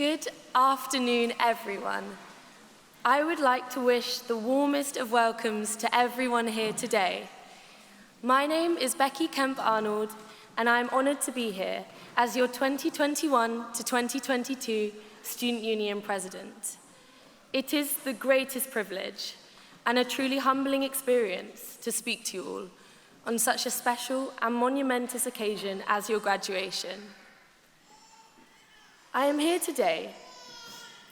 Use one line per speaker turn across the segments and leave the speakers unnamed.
Good afternoon, everyone. I would like to wish the warmest of welcomes to everyone here today. My name is Becky Kemp-Arnold, and I'm honored to be here as your 2021 to 2022 Student Union President. It is the greatest privilege and a truly humbling experience to speak to you all on such a special and monumentous occasion as your graduation. I am here today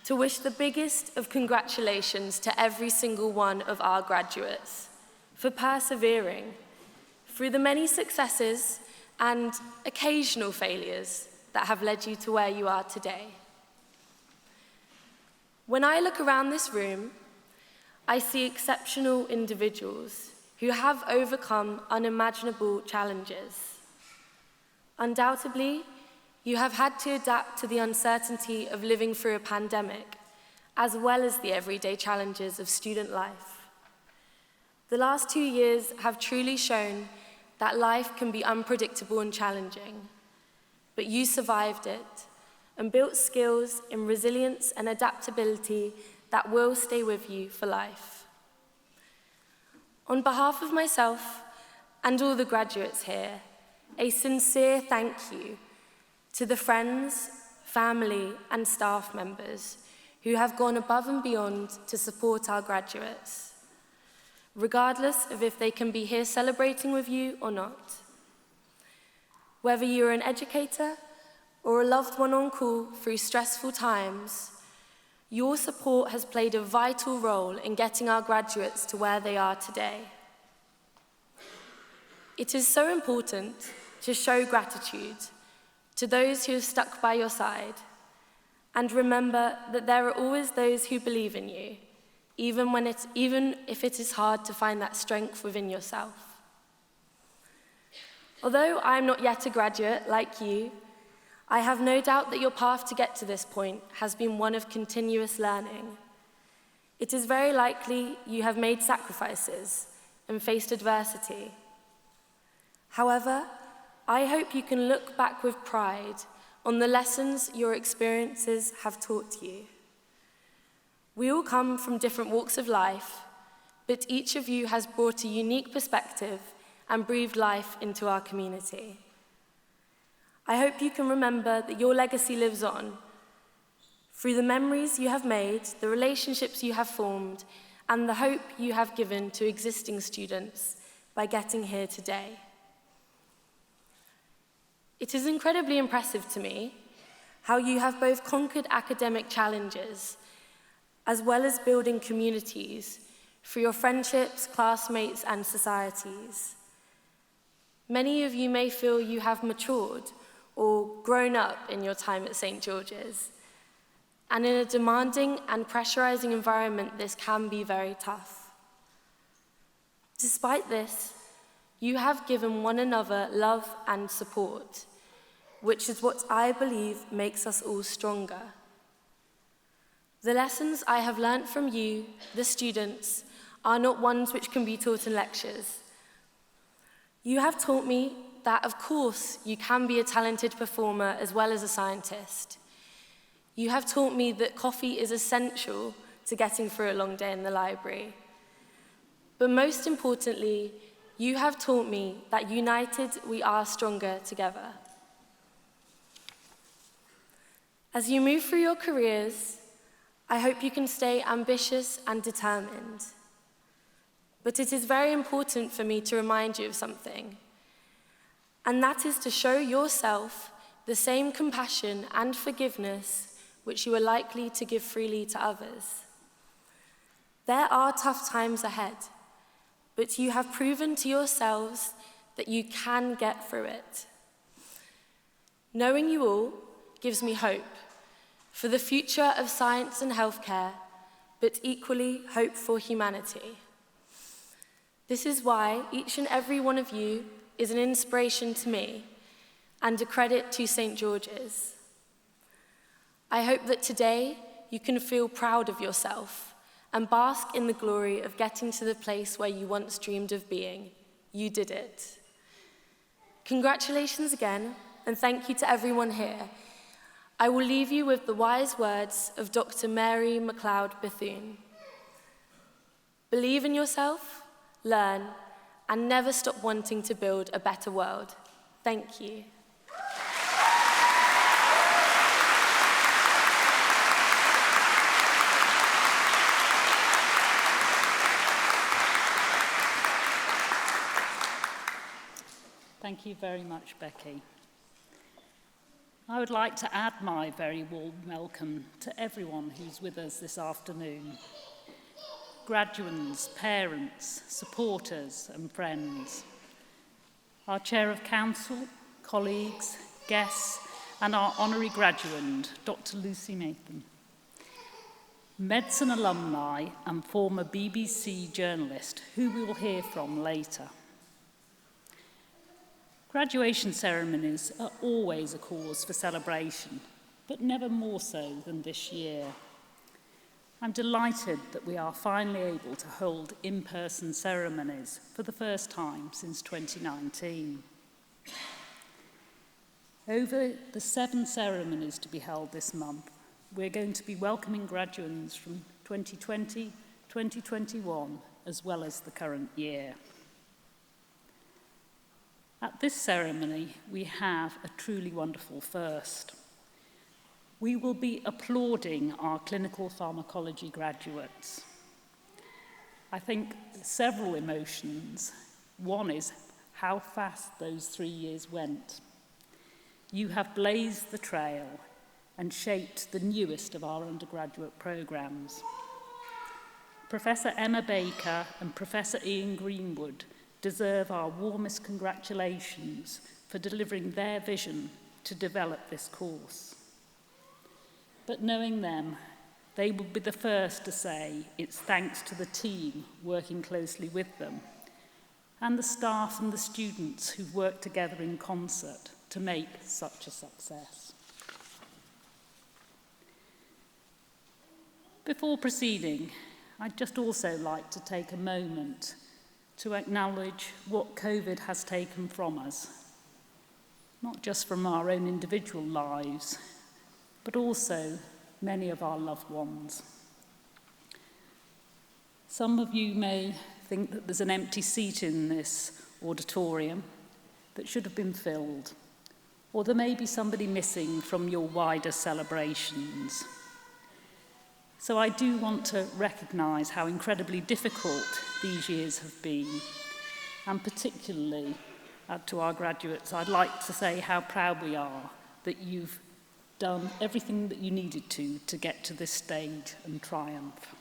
to wish the biggest of congratulations to every single one of our graduates for persevering through the many successes and occasional failures that have led you to where you are today. When I look around this room, I see exceptional individuals who have overcome unimaginable challenges. Undoubtedly, you have had to adapt to the uncertainty of living through a pandemic, as well as the everyday challenges of student life. The last 2 years have truly shown that life can be unpredictable and challenging, but you survived it and built skills in resilience and adaptability that will stay with you for life. On behalf of myself and all the graduates here, a sincere thank you to the friends, family, and staff members who have gone above and beyond to support our graduates, regardless of if they can be here celebrating with you or not. Whether you're an educator or a loved one on call through stressful times, your support has played a vital role in getting our graduates to where they are today. It is so important to show gratitude to those who have stuck by your side, and remember that there are always those who believe in you, even if it is hard to find that strength within yourself. Although I am not yet a graduate like you, I have no doubt that your path to get to this point has been one of continuous learning. It is very likely you have made sacrifices and faced adversity. However, I hope you can look back with pride on the lessons your experiences have taught you. We all come from different walks of life, but each of you has brought a unique perspective and breathed life into our community. I hope you can remember that your legacy lives on through the memories you have made, the relationships you have formed, and the hope you have given to existing students by getting here today. It is incredibly impressive to me how you have both conquered academic challenges as well as building communities through your friendships, classmates, and societies. Many of you may feel you have matured or grown up in your time at St. George's, and in a demanding and pressurizing environment, this can be very tough. Despite this, you have given one another love and support, which is what I believe makes us all stronger. The lessons I have learned from you, the students, are not ones which can be taught in lectures. You have taught me that, of course, you can be a talented performer as well as a scientist. You have taught me that coffee is essential to getting through a long day in the library. But most importantly, you have taught me that united we are stronger together. As you move through your careers, I hope you can stay ambitious and determined. But it is very important for me to remind you of something, and that is to show yourself the same compassion and forgiveness which you are likely to give freely to others. There are tough times ahead, but you have proven to yourselves that you can get through it. Knowing you all gives me hope for the future of science and healthcare, but equally hope for humanity. This is why each and every one of you is an inspiration to me and a credit to St. George's. I hope that today you can feel proud of yourself and bask in the glory of getting to the place where you once dreamed of being. You did it. Congratulations again, and thank you to everyone here. I will leave you with the wise words of Dr. Mary MacLeod Bethune. Believe in yourself, learn, and never stop wanting to build a better world. Thank you.
Thank you very much, Becky. I would like to add my very warm welcome to everyone who's with us this afternoon. Graduands, parents, supporters and friends. Our Chair of Council, colleagues, guests and our Honorary Graduand, Dr. Lucy Nathan. Medicine alumni and former BBC journalist who we will hear from later. Graduation ceremonies are always a cause for celebration, but never more so than this year. I'm delighted that we are finally able to hold in-person ceremonies for the first time since 2019. Over the 7 ceremonies to be held this month, we're going to be welcoming graduands from 2020, 2021, as well as the current year. At this ceremony, we have a truly wonderful first. We will be applauding our clinical pharmacology graduates. I think several emotions. One is how fast those 3 years went. You have blazed the trail and shaped the newest of our undergraduate programs. Professor Emma Baker and Professor Ian Greenwood deserve our warmest congratulations for delivering their vision to develop this course. But knowing them, they will be the first to say it's thanks to the team working closely with them and the staff and the students who've worked together in concert to make such a success. Before proceeding, I'd just also like to take a moment to acknowledge what COVID has taken from us, not just from our own individual lives, but also many of our loved ones. Some of you may think that there's an empty seat in this auditorium that should have been filled, or there may be somebody missing from your wider celebrations. So I do want to recognise how incredibly difficult these years have been, and particularly to our graduates, I'd like to say how proud we are that you've done everything that you needed to get to this stage and triumph.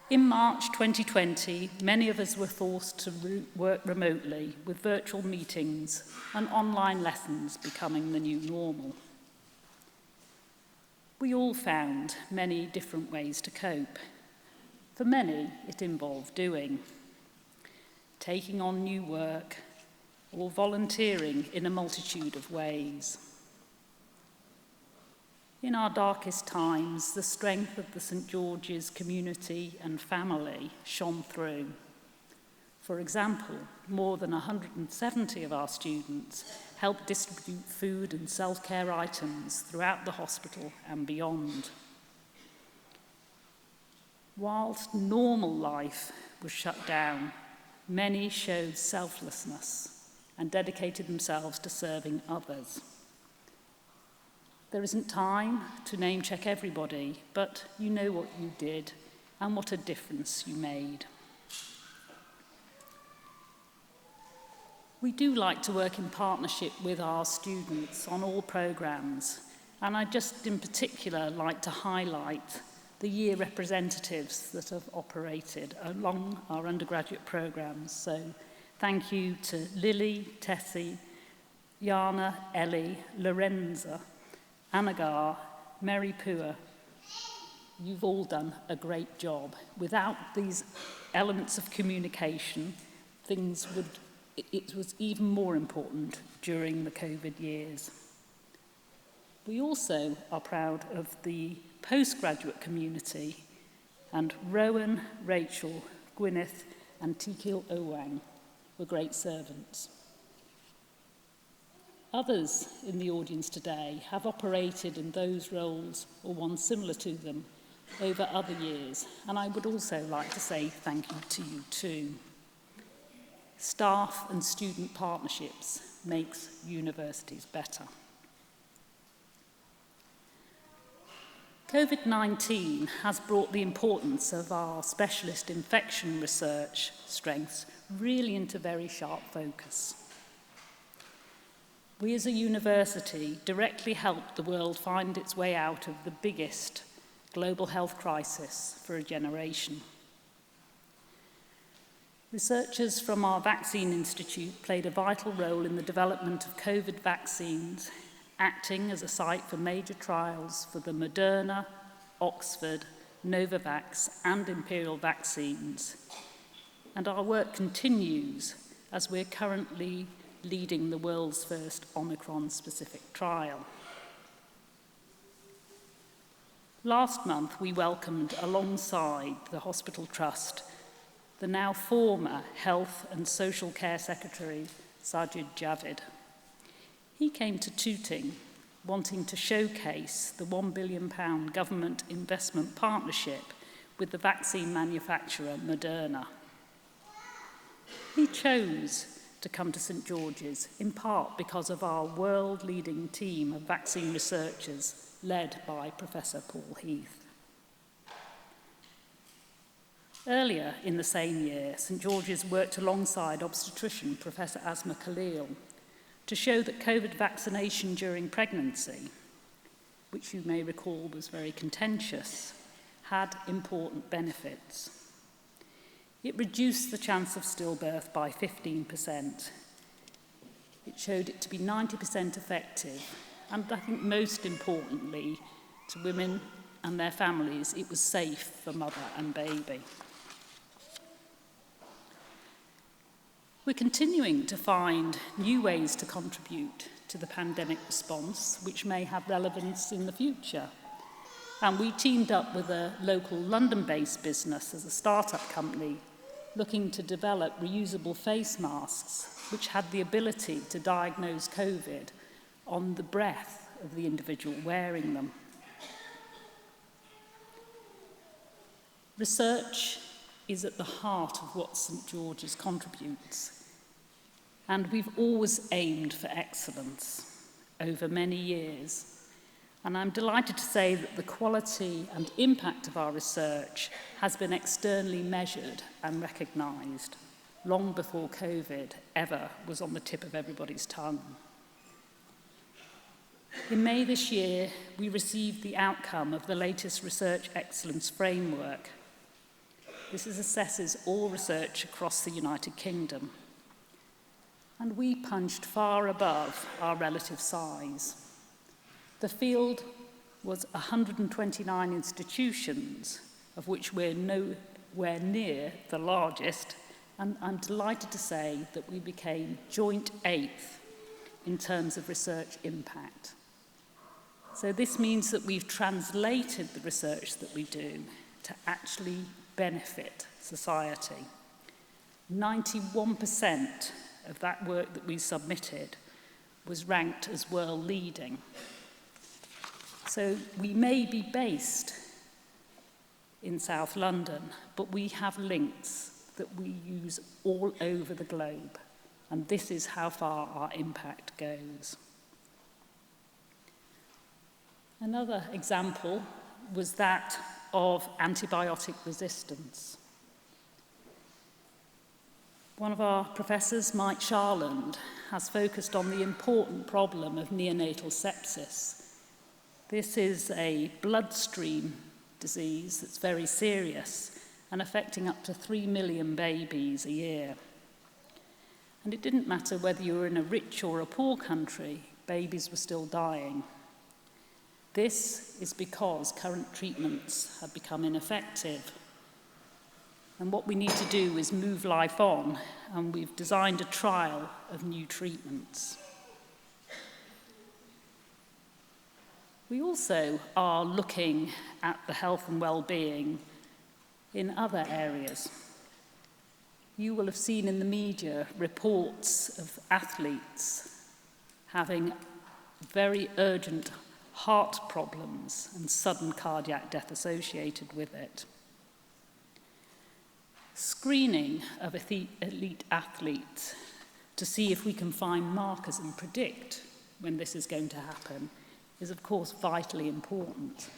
In March 2020, many of us were forced to work remotely with virtual meetings and online lessons becoming the new normal. We all found many different ways to cope. For many, it involved doing, taking on new work, or volunteering in a multitude of ways. In our darkest times, the strength of the St. George's community and family shone through. For example, more than 170 of our students helped distribute food and self-care items throughout the hospital and beyond. Whilst normal life was shut down, many showed selflessness and dedicated themselves to serving others. There isn't time to name-check everybody, but you know what you did and what a difference you made. We do like to work in partnership with our students on all programs, and I just in particular like to highlight the year representatives that have operated along our undergraduate programs. So thank you to Lily, Tessie, Jana, Ellie, Lorenza, Anagar, Mary Pua. You've all done a great job. Without these elements of communication, it was even more important during the COVID years. We also are proud of the postgraduate community, and Rowan, Rachel, Gwyneth and Tikil Owang were great servants. Others in the audience today have operated in those roles or one similar to them over other years, and I would also like to say thank you to you too. Staff and student partnerships makes universities better. COVID-19 has brought the importance of our specialist infection research strengths really into very sharp focus. We as a university directly helped the world find its way out of the biggest global health crisis for a generation. Researchers from our Vaccine Institute played a vital role in the development of COVID vaccines, acting as a site for major trials for the Moderna, Oxford, Novavax, and Imperial vaccines. And our work continues as we're currently leading the world's first Omicron-specific trial. Last month, we welcomed alongside the Hospital Trust the now former Health and Social Care Secretary, Sajid Javid. He came to Tooting wanting to showcase the £1 billion government investment partnership with the vaccine manufacturer Moderna. He chose to come to St George's in part because of our world-leading team of vaccine researchers led by Professor Paul Heath. Earlier in the same year, St George's worked alongside obstetrician Professor Asma Khalil to show that COVID vaccination during pregnancy, which you may recall was very contentious, had important benefits. It reduced the chance of stillbirth by 15%. It showed it to be 90% effective, and I think most importantly, to women and their families, it was safe for mother and baby. We're continuing to find new ways to contribute to the pandemic response, which may have relevance in the future. And we teamed up with a local London-based business as a startup company looking to develop reusable face masks, which had the ability to diagnose COVID on the breath of the individual wearing them. Research is at the heart of what St George's contributes. And we've always aimed for excellence over many years. And I'm delighted to say that the quality and impact of our research has been externally measured and recognised long before COVID ever was on the tip of everybody's tongue. In May this year, we received the outcome of the latest Research Excellence Framework. This assesses all research across the United Kingdom. And we punched far above our relative size. The field was 129 institutions, of which we're nowhere near the largest, and I'm delighted to say that we became joint 8th in terms of research impact. So this means that we've translated the research that we do to actually benefit society. 91% of that work that we submitted was ranked as world leading. So we may be based in South London, but we have links that we use all over the globe, and this is how far our impact goes. Another example was that of antibiotic resistance. One of our professors, Mike Sharland, has focused on the important problem of neonatal sepsis. This is a bloodstream disease that's very serious and affecting up to 3 million babies a year. And it didn't matter whether you were in a rich or a poor country, babies were still dying. This is because current treatments have become ineffective. And what we need to do is move life on, and we've designed a trial of new treatments. We also are looking at the health and well-being in other areas. You will have seen in the media reports of athletes having very urgent heart problems and sudden cardiac death associated with it. Screening of elite athletes to see if we can find markers and predict when this is going to happen is, of course, vitally important.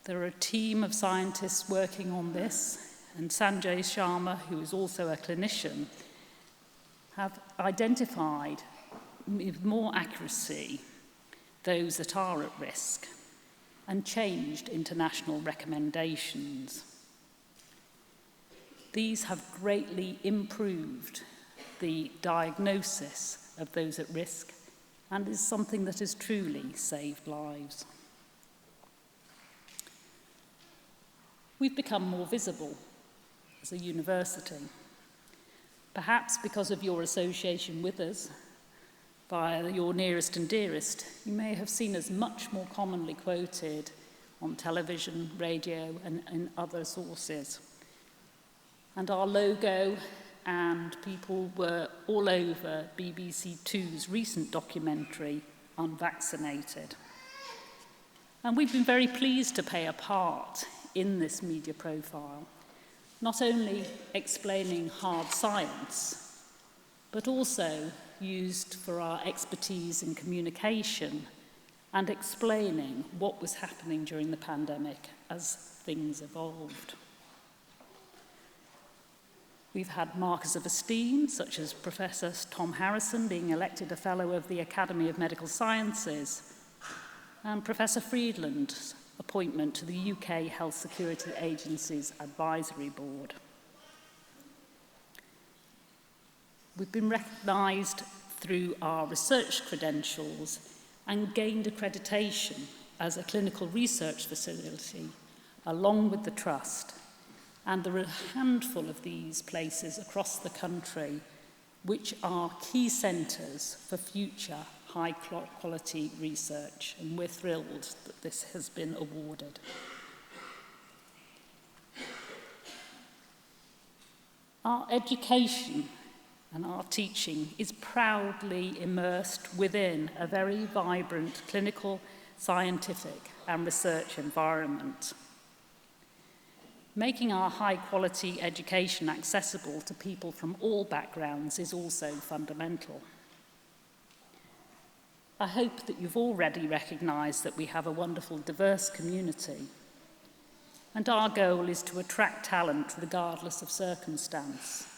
There are a team of scientists working on this, and Sanjay Sharma, who is also a clinician, have identified with more accuracy those that are at risk and changed international recommendations. These have greatly improved the diagnosis of those at risk and is something that has truly saved lives. We've become more visible as a university, perhaps because of your association with us via your nearest and dearest. You may have seen us much more commonly quoted on television, radio, and in other sources. And our logo and people were all over BBC Two's recent documentary, Unvaccinated. And we've been very pleased to play a part in this media profile, not only explaining hard science, but also used for our expertise in communication and explaining what was happening during the pandemic as things evolved. We've had markers of esteem, such as Professor Tom Harrison being elected a Fellow of the Academy of Medical Sciences, and Professor Friedland's appointment to the UK Health Security Agency's Advisory Board. We've been recognised through our research credentials and gained accreditation as a clinical research facility, along with the Trust. And there are a handful of these places across the country which are key centres for future high-quality research, and we're thrilled that this has been awarded. Our education and our teaching is proudly immersed within a very vibrant clinical, scientific, and research environment. Making our high-quality education accessible to people from all backgrounds is also fundamental. I hope that you've already recognised that we have a wonderful, diverse community, and our goal is to attract talent regardless of circumstance,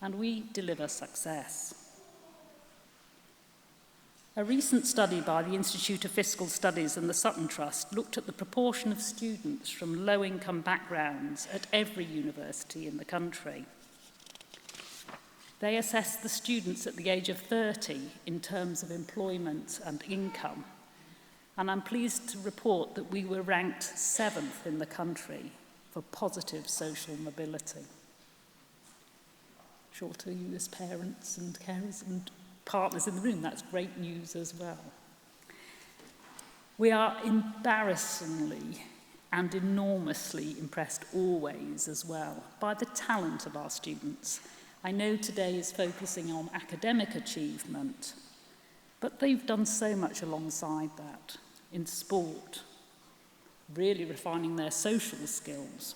and we deliver success. A recent study by the Institute of Fiscal Studies and the Sutton Trust looked at the proportion of students from low-income backgrounds at every university in the country. They assessed the students at the age of 30 in terms of employment and income, and I'm pleased to report that we were ranked 7th in the country for positive social mobility. I'm sure to you as parents and carers and partners in the room, that's great news as well. We are embarrassingly and enormously impressed always as well by the talent of our students. I know today is focusing on academic achievement, but they've done so much alongside that in sport, really refining their social skills.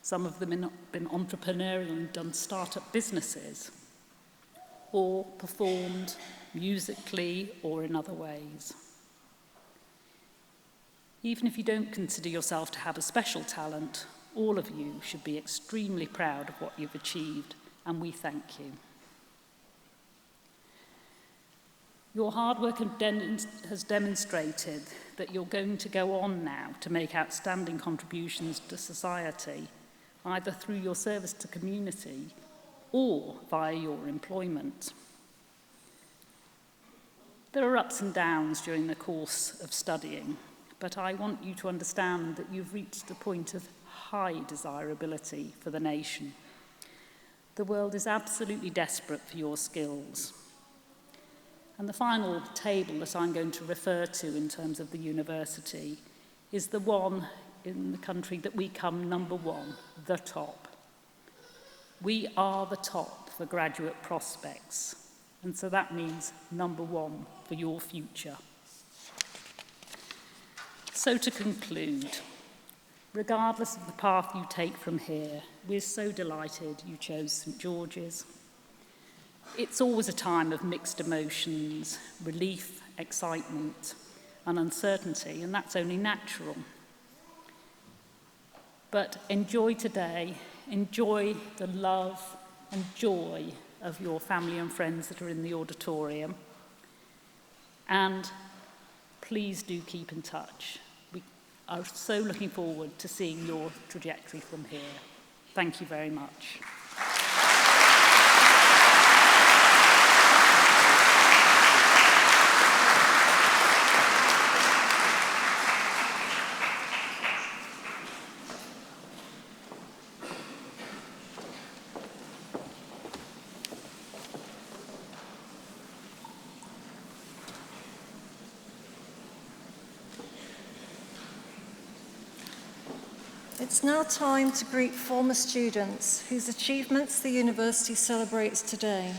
Some of them have been entrepreneurial and done start-up businesses, or performed musically or in other ways. Even if you don't consider yourself to have a special talent, all of you should be extremely proud of what you've achieved, and we thank you. Your hard work has demonstrated that you're going to go on now to make outstanding contributions to society, either through your service to community or via your employment. There are ups and downs during the course of studying, but I want you to understand that you've reached a point of high desirability for the nation. The world is absolutely desperate for your skills. And the final table that I'm going to refer to in terms of the university is the one in the country that we come number one, the top. We are the top for graduate prospects. And so that means number one for your future. So to conclude, regardless of the path you take from here, we're so delighted you chose St George's. It's always a time of mixed emotions, relief, excitement, and uncertainty, and that's only natural. But enjoy today, enjoy the love and joy of your family and friends that are in the auditorium, and please do keep in touch. We are so looking forward to seeing your trajectory from here. Thank you very much.
It's now time to greet former students whose achievements the university celebrates today.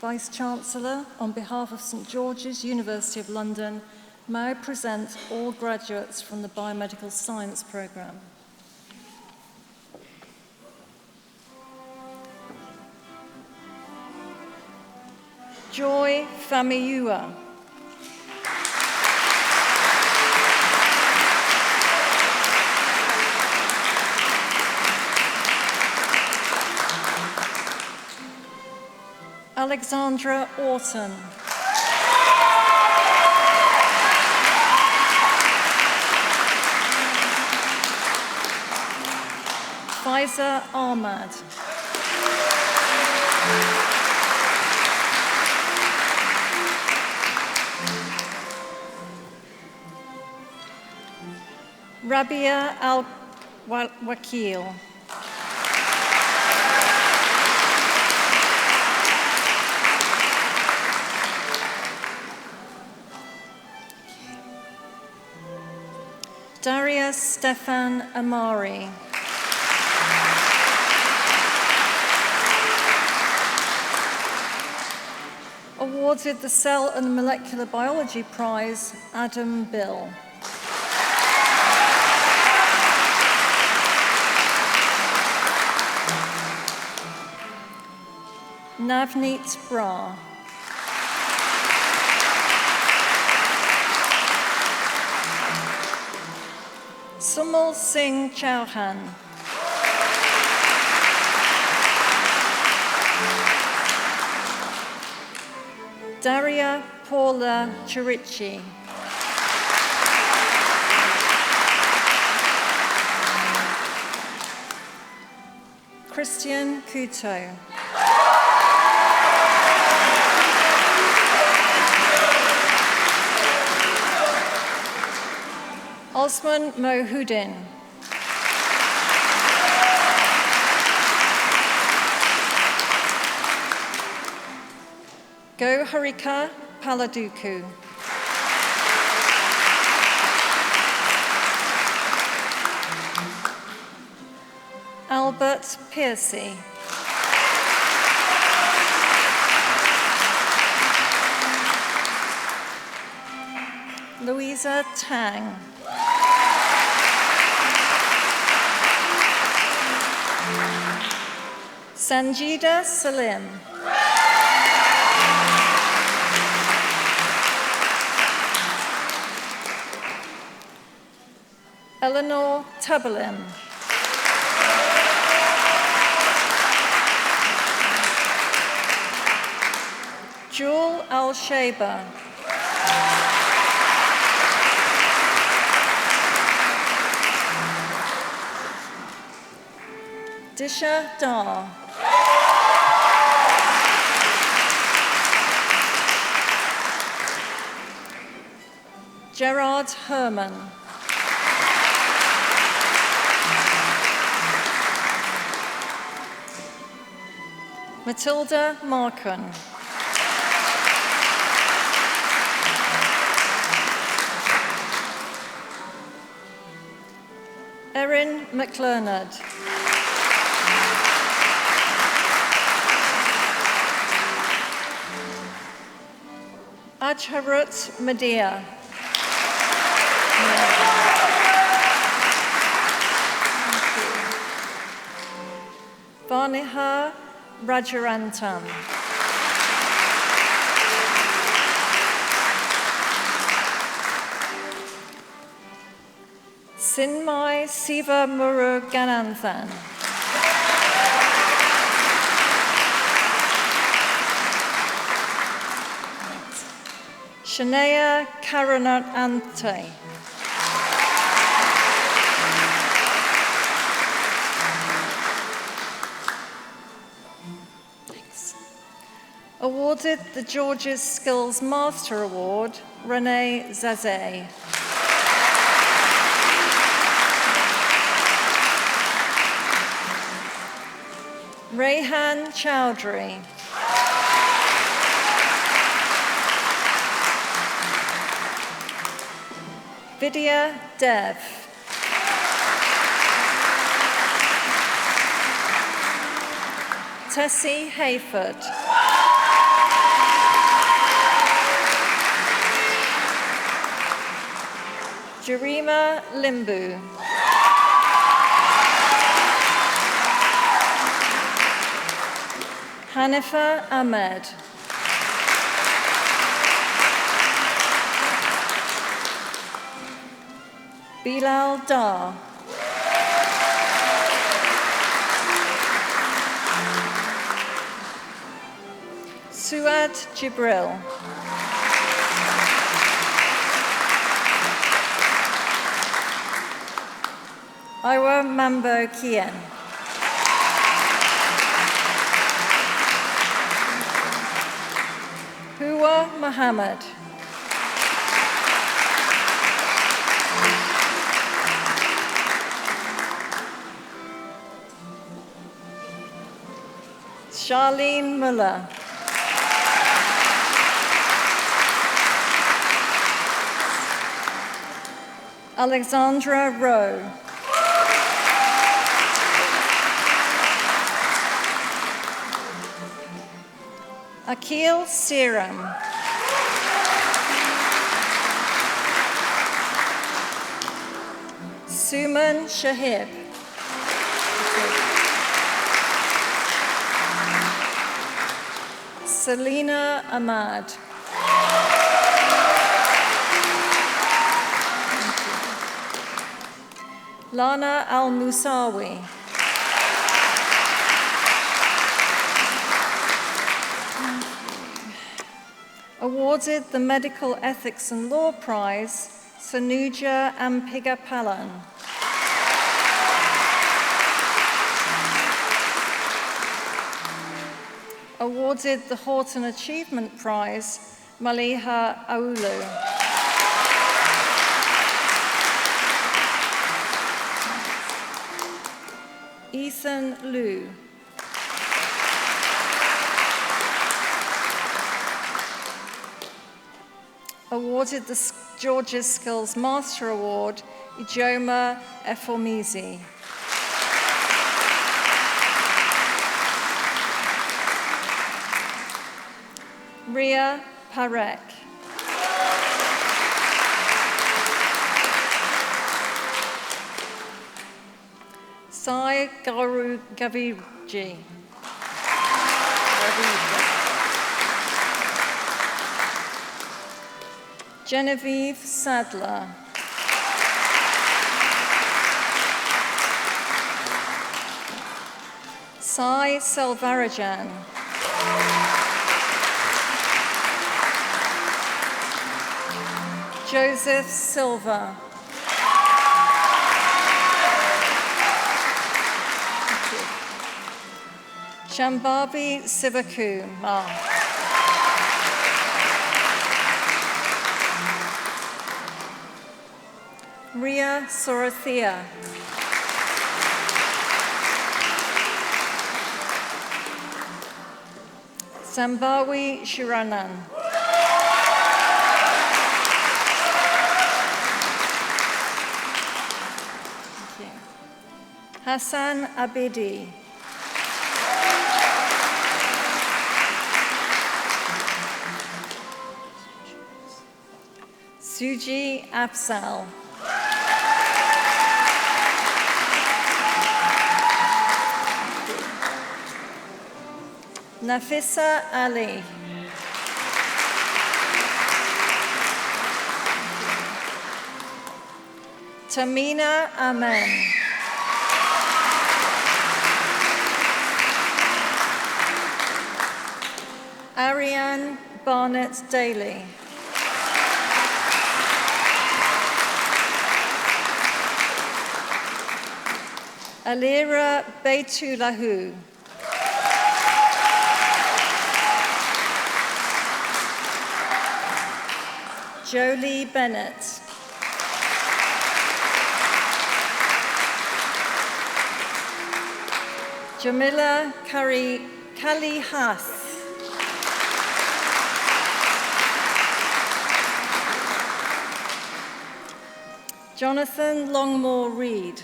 Vice-Chancellor, on behalf of St George's University of London, may I present all graduates from the Biomedical Science programme. Joy Famiua. Alexandra Orton. Faiza Ahmad. Rabia Al-Wakil. Daria Stefan Amari. Awarded the Cell and Molecular Biology Prize, Adam Bill. Navneet Bra. Sumal Singh Chauhan. Daria Paula Chirichi. Christian Kuto. Osman Mohudin. Go Harika Paladuku. Albert Piercy. Louisa Tang. Sanjida Salim. Eleanor Tubalin. Jewel Al-Shaba. Disha Dar. Gerard Herman. Matilda Markham. Erin McLernand. Ajharut Madhya. Varniha Rajarantam. Sinmai Siva Murugananthan. Shania Karanat Ante. Awarded the George's Skills Master Award, Renee Zazé. Rehan Chowdhury. Vidya Dev. Tessie Hayford. Jarima Limbu. Hanifa Ahmed. Bilal Dar. Suad Jibril. Iwa Mambo Kien. Huwa Muhammad. Charlene Muller. Alexandra Rowe. Akil Siram. Suman Shahib. Selina Ahmad. Lana Al-Musawi. Awarded the Medical Ethics and Law Prize, Sanuja Ampigapalan. Awarded the Horton Achievement Prize, Maliha Aulu. Ethan Liu. Awarded the George's Skills Master Award, Ijoma Eformizi. Ria Parek. Sai Garu Gaviji. Genevieve Sadler. Sai Selvarajan. Joseph Silva. Shambhavi Sivakumar. Ria Sorothea. Sambawi Shiranan. Hassan Abidi. Suji Afzal. Nafisa Ali. Tamina Amen. Ariane Barnett Daly. Alira Beitulahu. Jolie Bennett. Jamila Kali Haas. Jonathan Longmore Reed.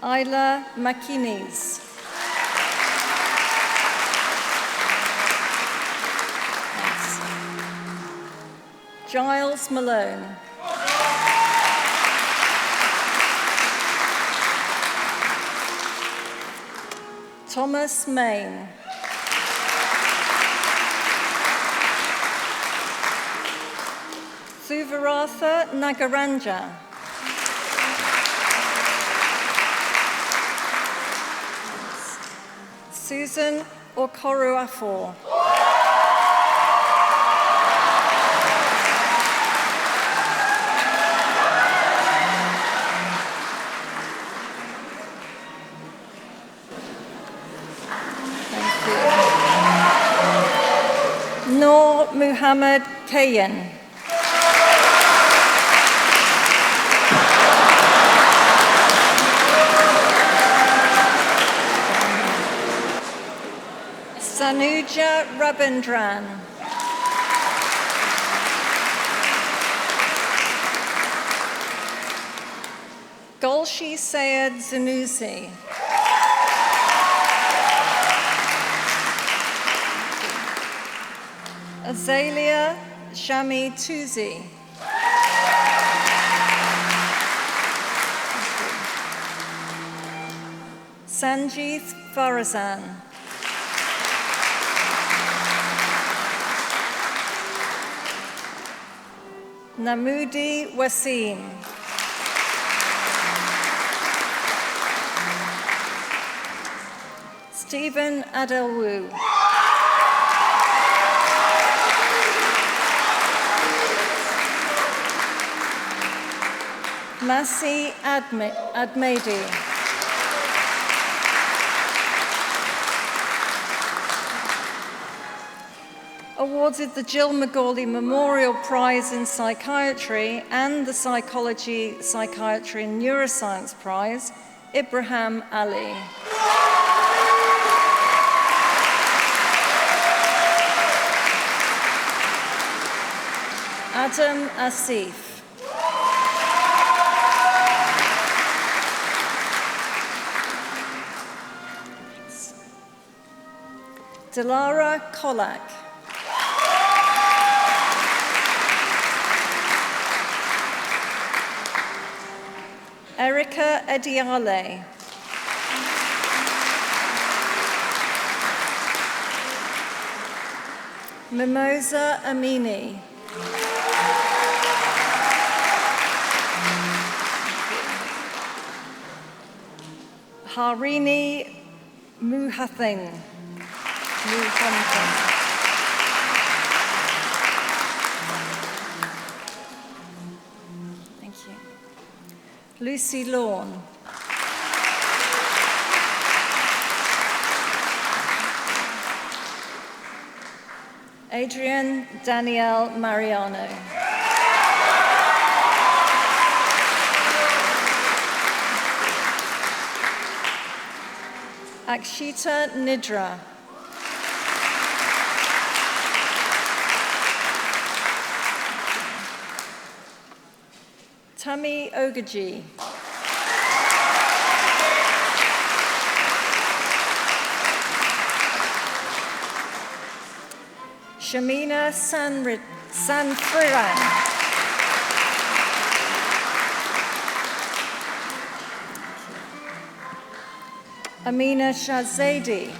Isla Makinis. Giles Malone. Thomas Main. Suvaratha Nagaranja. Susan Okoroafor. Noor Muhammad Kayan. Sanuja Rabindran. Golshi Sayed Zanusi. Azalea Shami Tuzi. Sanjeev Farazan. Namudi Wasim. Stephen Adelwu. Masi Admedi. Awarded the Jill McGawley Memorial Prize in Psychiatry and the Psychology, Psychiatry and Neuroscience Prize, Ibrahim Ali. Adam Asif. Dilara Kolak. Erica Ediale. Mimosa Amini. Harini Muhathin. Thank you. Lucy Lawn. Adrian Danielle Mariano. Akshita Nidra. Tami Ogaji. Shamina Sanfriran. Amina Shahzaidi.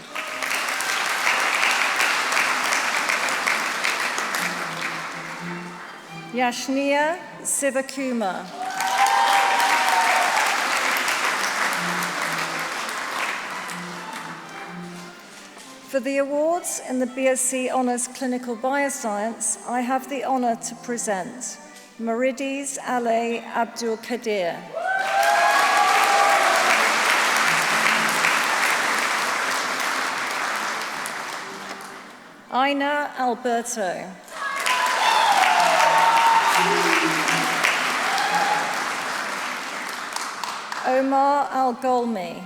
Yashnia Sivakumar. For the awards in the BSc Honours Clinical Bioscience, I have the honour to present Marides Ale Abdul Kadir. Aina Alberto. Omar Al-Golmi.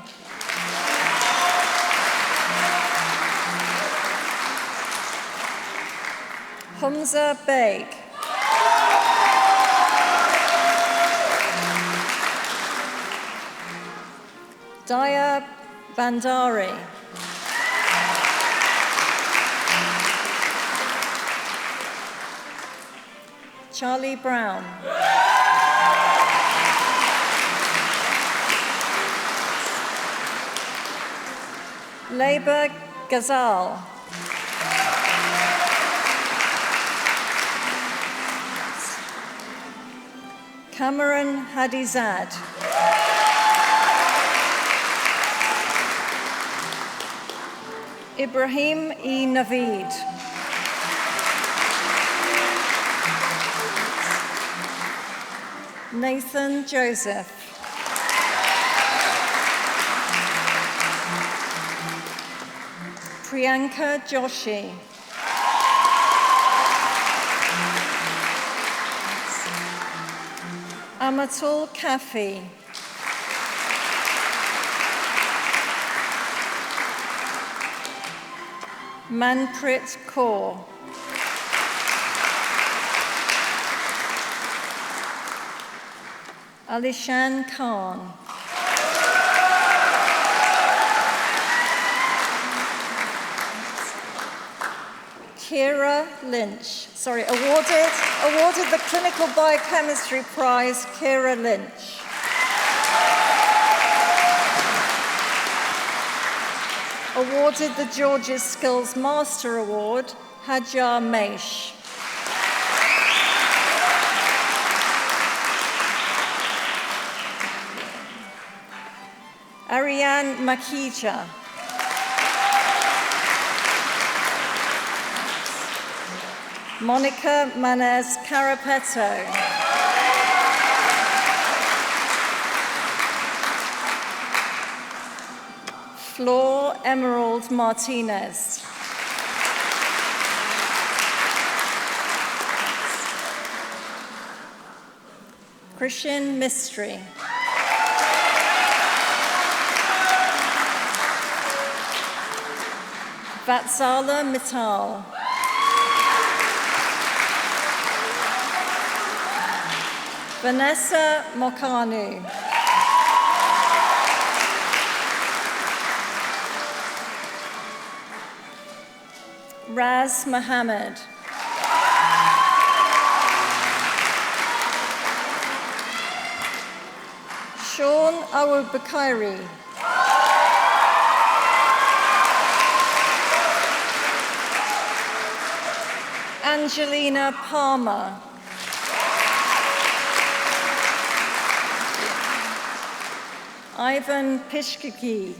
Hamza Beg. Daya Bandari. Charlie Brown. Labour Ghazal. Cameron Hadizad. Ibrahim E. Naveed. Nathan Joseph. Priyanka Joshi. Amatul Kafi. Manprit Kaur. Alishan Khan. Kira Lynch. Awarded the Clinical Biochemistry Prize, Kira Lynch. Awarded the George's Skills Master Award, Hajar Maish. Ariane Makija. Monica Manes Carapetto. Flor Emerald Martinez. Christian Mistry. Vatsala Mittal. Vanessa Mokanu. Raz Mohammed. Sean Awubakari. Angelina Palmer. Ivan Pishkiki.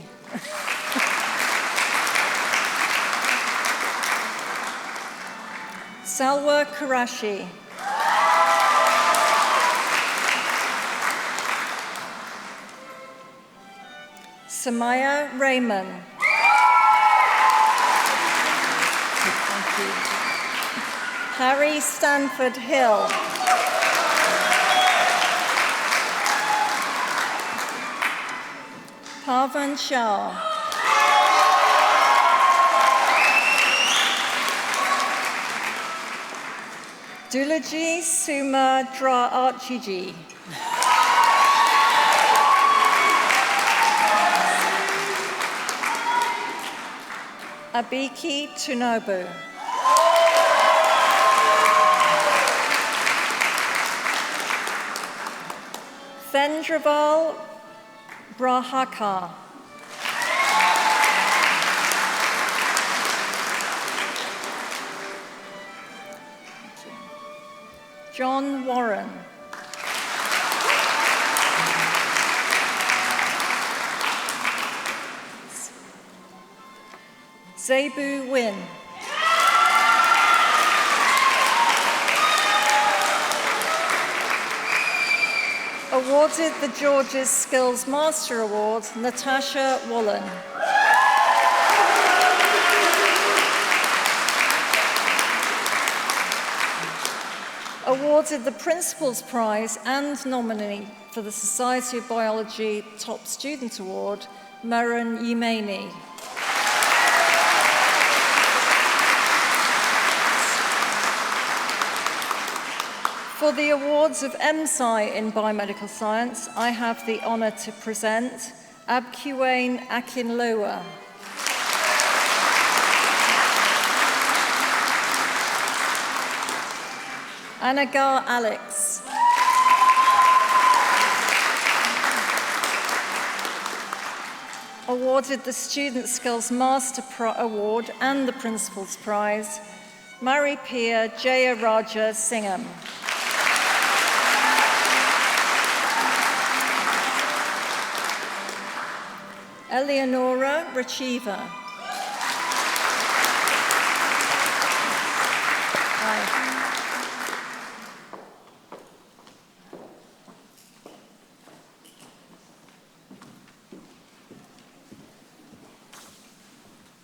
Salwa Karashi. Samaya Raymond. Harry Stanford Hill. Pavan Shah. Dulaji Suma Dra Archiji. Abiki Tunobu. Thendraval Brahakar. John Warren. Zebu Win. Awarded the Georges Skills Master Award, Natasha Wallen. Awarded the Principal's Prize and nominee for the Society of Biology Top Student Award, Meren Yemeni. For the awards of MSci in Biomedical Science, I have the honour to present Abkiwane Akinloa. Anagar Alex. Awarded the Student Skills Master Award and the Principal's Prize, Maripriya Jayaraja Singham. Eleonora Rachiva. Hi.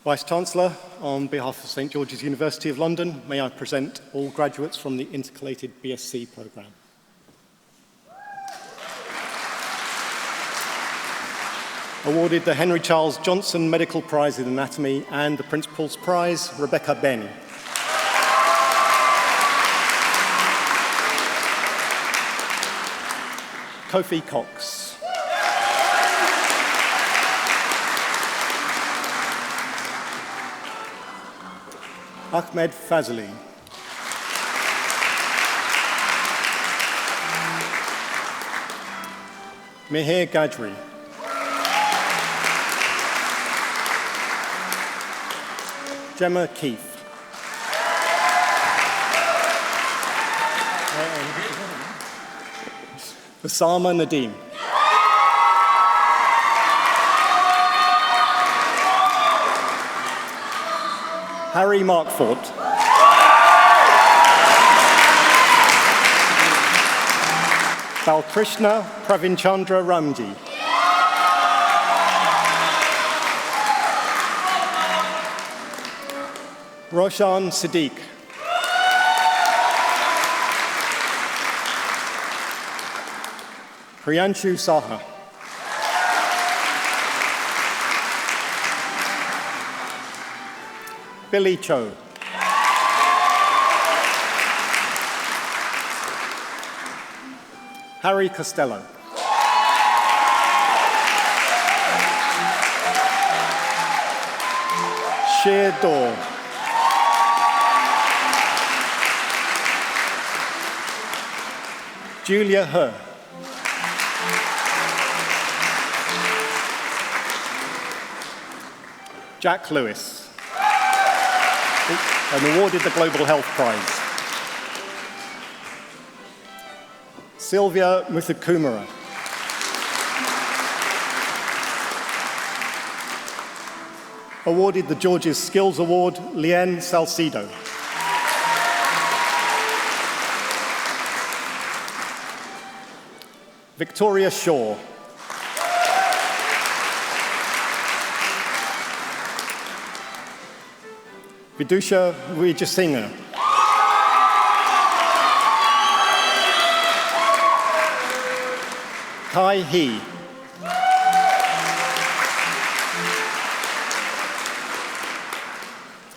Vice-Chancellor, on behalf of St George's University of London, may I present all graduates from the Intercalated BSc programme. Awarded the Henry Charles Johnson Medical Prize in Anatomy and the Principal's Prize, Rebecca Benny. Kofi Cox. Ahmed Fazli. Mihir Gajri. Gemma Keith. Osama Nadeem. Harry Markford. Balkrishna Pravinchandra Ramji. Roshan Siddiq. Priyanshu Saha. Billy Cho. Harry Costello. Sheer Daw. Julia Herr. Jack Lewis. And awarded the Global Health Prize. Sylvia Muthukumara. Awarded the Georges Skills Award, Lien Salcido. Victoria Shaw. Vidusha Vijayasinghe. Kai He.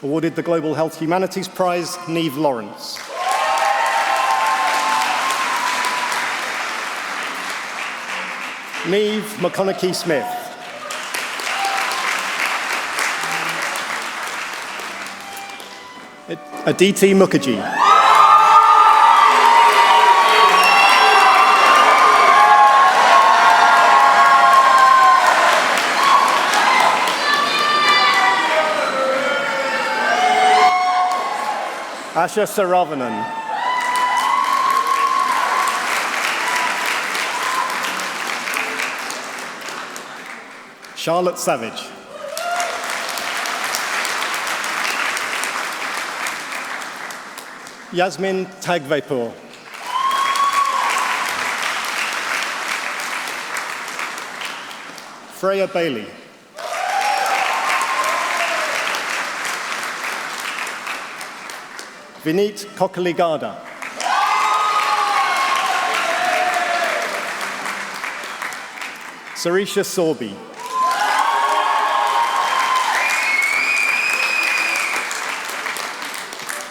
Awarded the Global Health Humanities Prize, Neve Lawrence. Neve McConaughey-Smith. Aditi Mukherjee. Asha Saravanan. Charlotte Savage. Yasmin Tagvepur. Freya Bailey. Vineet Kokaligada. Sarisha Sorby.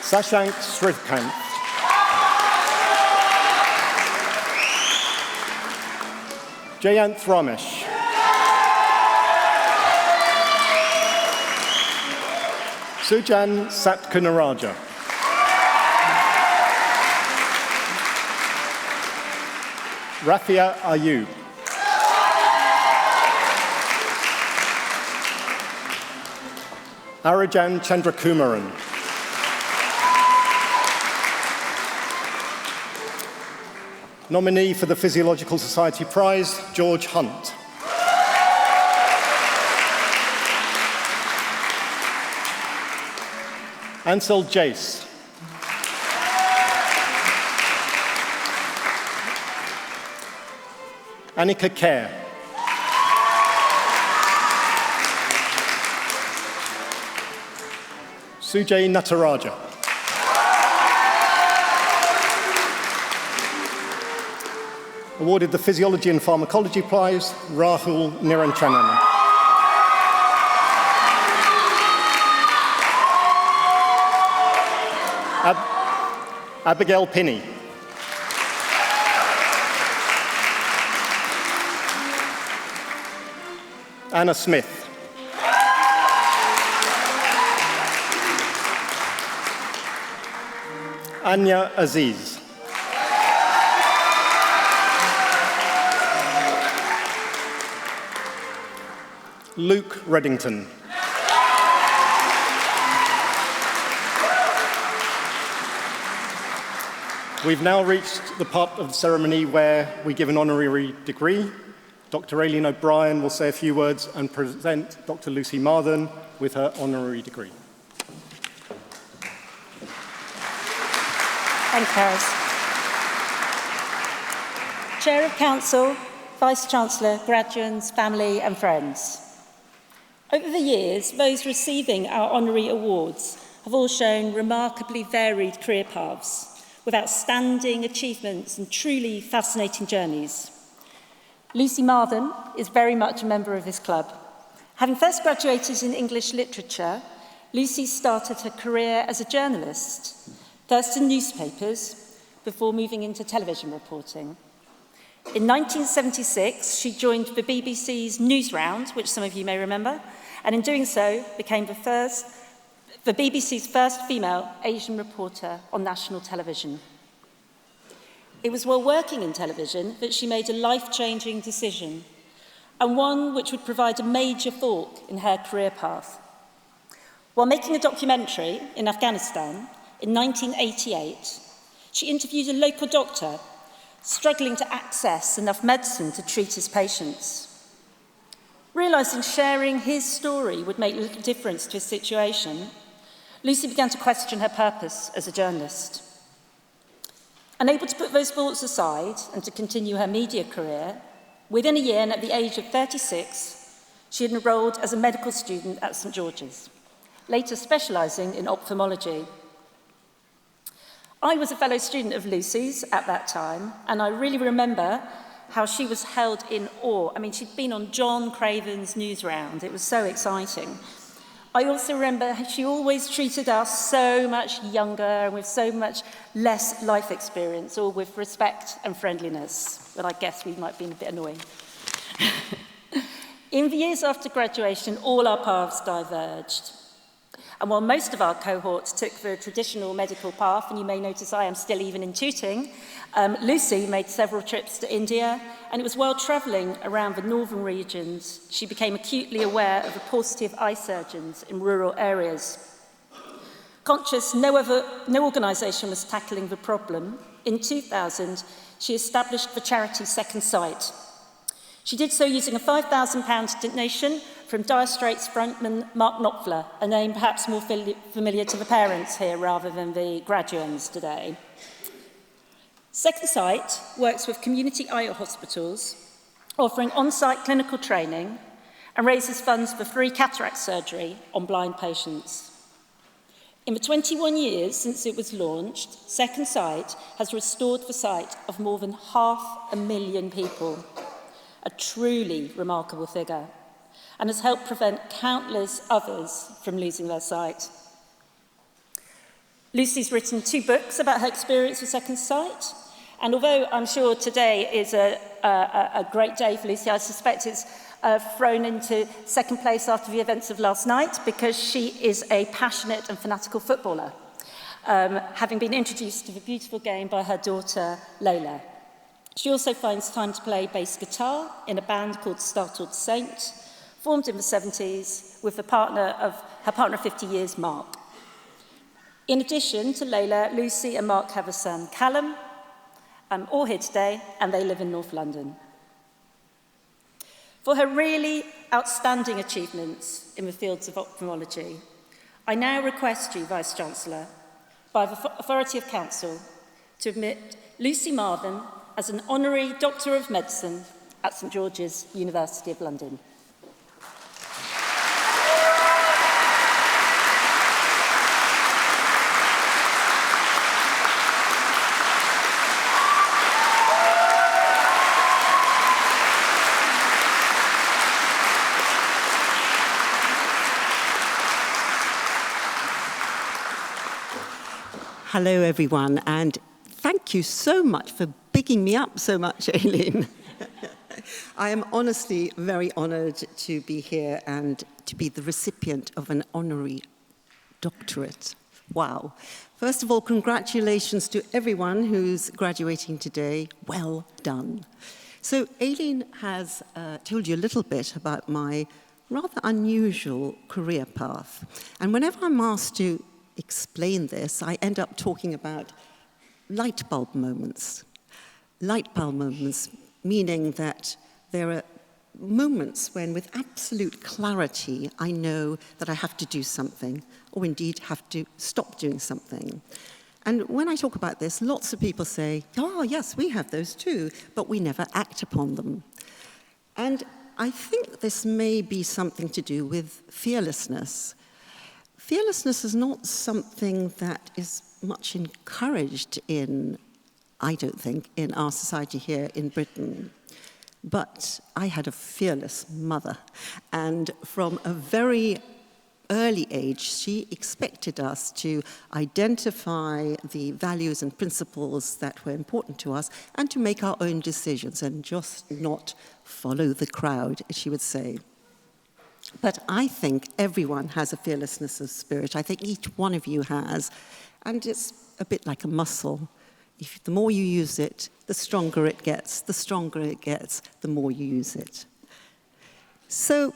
Sashank Srivkant. Jayanth Ramesh. Sujan Satkunaraja. Rafia Ayub. Arajan Chandrakumaran. Nominee for the Physiological Society Prize, George Hunt. Ansel Jace. Annika Kerr. Sujay Nataraja. Awarded the Physiology and Pharmacology Prize, Rahul Niranjanana. Abigail Pinney. Anna Smith. Anya Aziz. Luke Reddington. We've now reached the part of the ceremony where we give an honorary degree. Dr. Aileen O'Brien will say a few words and present Dr. Lucy Marthen with her honorary degree.
Thanks, Harris. Chair of Council, Vice-Chancellor, graduates, family and friends. Over the years, those receiving our honorary awards have all shown remarkably varied career paths, with outstanding achievements and truly fascinating journeys. Lucy Marthen is very much a member of this club. Having first graduated in English literature, Lucy started her career as a journalist, first in newspapers, before moving into television reporting. In 1976, she joined the BBC's Newsround, which some of you may remember, and in doing so, became the BBC's first female Asian reporter on national television. It was while working in television that she made a life-changing decision, and one which would provide a major fork in her career path. While making a documentary in Afghanistan in 1988, she interviewed a local doctor struggling to access enough medicine to treat his patients. Realising sharing his story would make little difference to his situation, Lucy began to question her purpose as a journalist. Unable to put those thoughts aside and to continue her media career, within a year and at the age of 36, she had enrolled as a medical student at St George's, later specialising in ophthalmology. I was a fellow student of Lucy's at that time, and I really remember how she was held in awe. I mean, she'd been on John Craven's Newsround. It was so exciting. I also remember she always treated us so much younger and with so much less life experience, all with respect and friendliness, but I guess we might have been a bit annoying. In the years after graduation, all our paths diverged. And while most of our cohorts took the traditional medical path, and you may notice I am still even in Tooting, Lucy made several trips to India, and it was while travelling around the northern regions she became acutely aware of the paucity of eye surgeons in rural areas. Conscious no organisation was tackling the problem, in 2000, she established the charity Second Sight. She did so using a £5,000 donation from Dire Straits frontman Mark Knopfler, a name perhaps more familiar to the parents here rather than the graduates today. Second Sight works with community eye hospitals, offering on-site clinical training and raises funds for free cataract surgery on blind patients. In the 21 years since it was launched, Second Sight has restored the sight of more than 500,000 people, a truly remarkable figure, and has helped prevent countless others from losing their sight. Lucy's written 2 books about her experience with Second Sight, and although I'm sure today is a great day for Lucy, I suspect it's thrown into second place after the events of last night because she is a passionate and fanatical footballer, having been introduced to the beautiful game by her daughter, Layla. She also finds time to play bass guitar in a band called Startled Saint, formed in the 70s with her partner of 50 years, Mark. In addition to Layla, Lucy and Mark have a son, Callum, all here today, and they live in North London. For her really outstanding achievements in the fields of ophthalmology, I now request you, Vice-Chancellor, by the authority of Council, to admit Lucy Marvin as an Honorary Doctor of Medicine at St George's, University of London.
Hello, everyone, and thank you so much for bigging me up so much, Aileen. I am honestly very honoured to be here and to be the recipient of an honorary doctorate. Wow. First of all, congratulations to everyone who's graduating today. Well done. So Aileen has told you a little bit about my rather unusual career path. And whenever I'm asked to explain this, I end up talking about light bulb moments. Light bulb moments meaning that there are moments when with absolute clarity I know that I have to do something, or indeed have to stop doing something. And when I talk about this, lots of people say, oh yes, we have those too, but we never act upon them. And I think this may be something to do with fearlessness. Fearlessness is not something that is much encouraged in, I don't think, in our society here in Britain. But I had a fearless mother, and from a very early age, she expected us to identify the values and principles that were important to us and to make our own decisions and just not follow the crowd, as she would say. But I think everyone has a fearlessness of spirit. I think each one of you has. And it's a bit like a muscle. The more you use it, the stronger it gets. The stronger it gets, the more you use it. So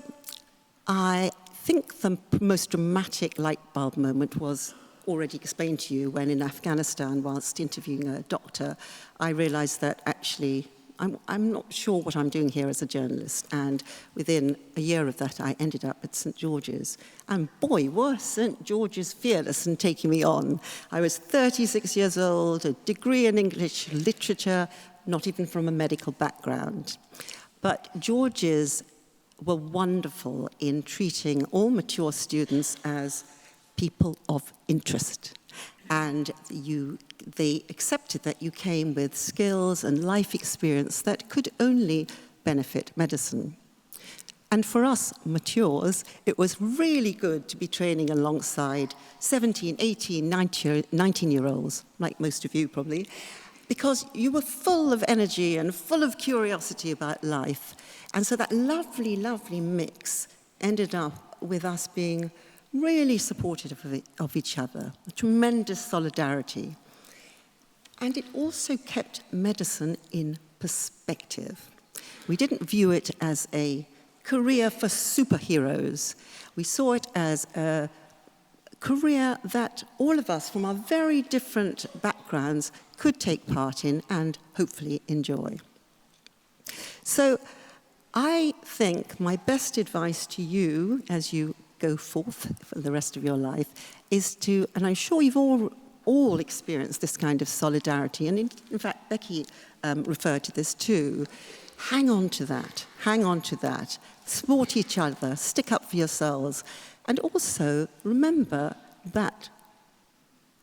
I think the most dramatic light bulb moment was already explained to you when in Afghanistan, whilst interviewing a doctor, I realized that actually I'm not sure what I'm doing here as a journalist, and within a year of that, I ended up at St George's. And boy, were St George's fearless in taking me on. I was 36 years old, a degree in English literature, not even from a medical background. But George's were wonderful in treating all mature students as people of interest. And they accepted that you came with skills and life experience that could only benefit medicine. And for us matures, it was really good to be training alongside 17, 18, 19-year-olds, like most of you probably, because you were full of energy and full of curiosity about life. And so that lovely, lovely mix ended up with us being really supportive of each other, a tremendous solidarity. And it also kept medicine in perspective. We didn't view it as a career for superheroes. We saw it as a career that all of us from our very different backgrounds could take part in and hopefully enjoy. So I think my best advice to you as you go forth for the rest of your life is to, and I'm sure you've all experienced this kind of solidarity, and in fact Becky referred to this too. Hang on to that, support each other, stick up for yourselves, and also remember that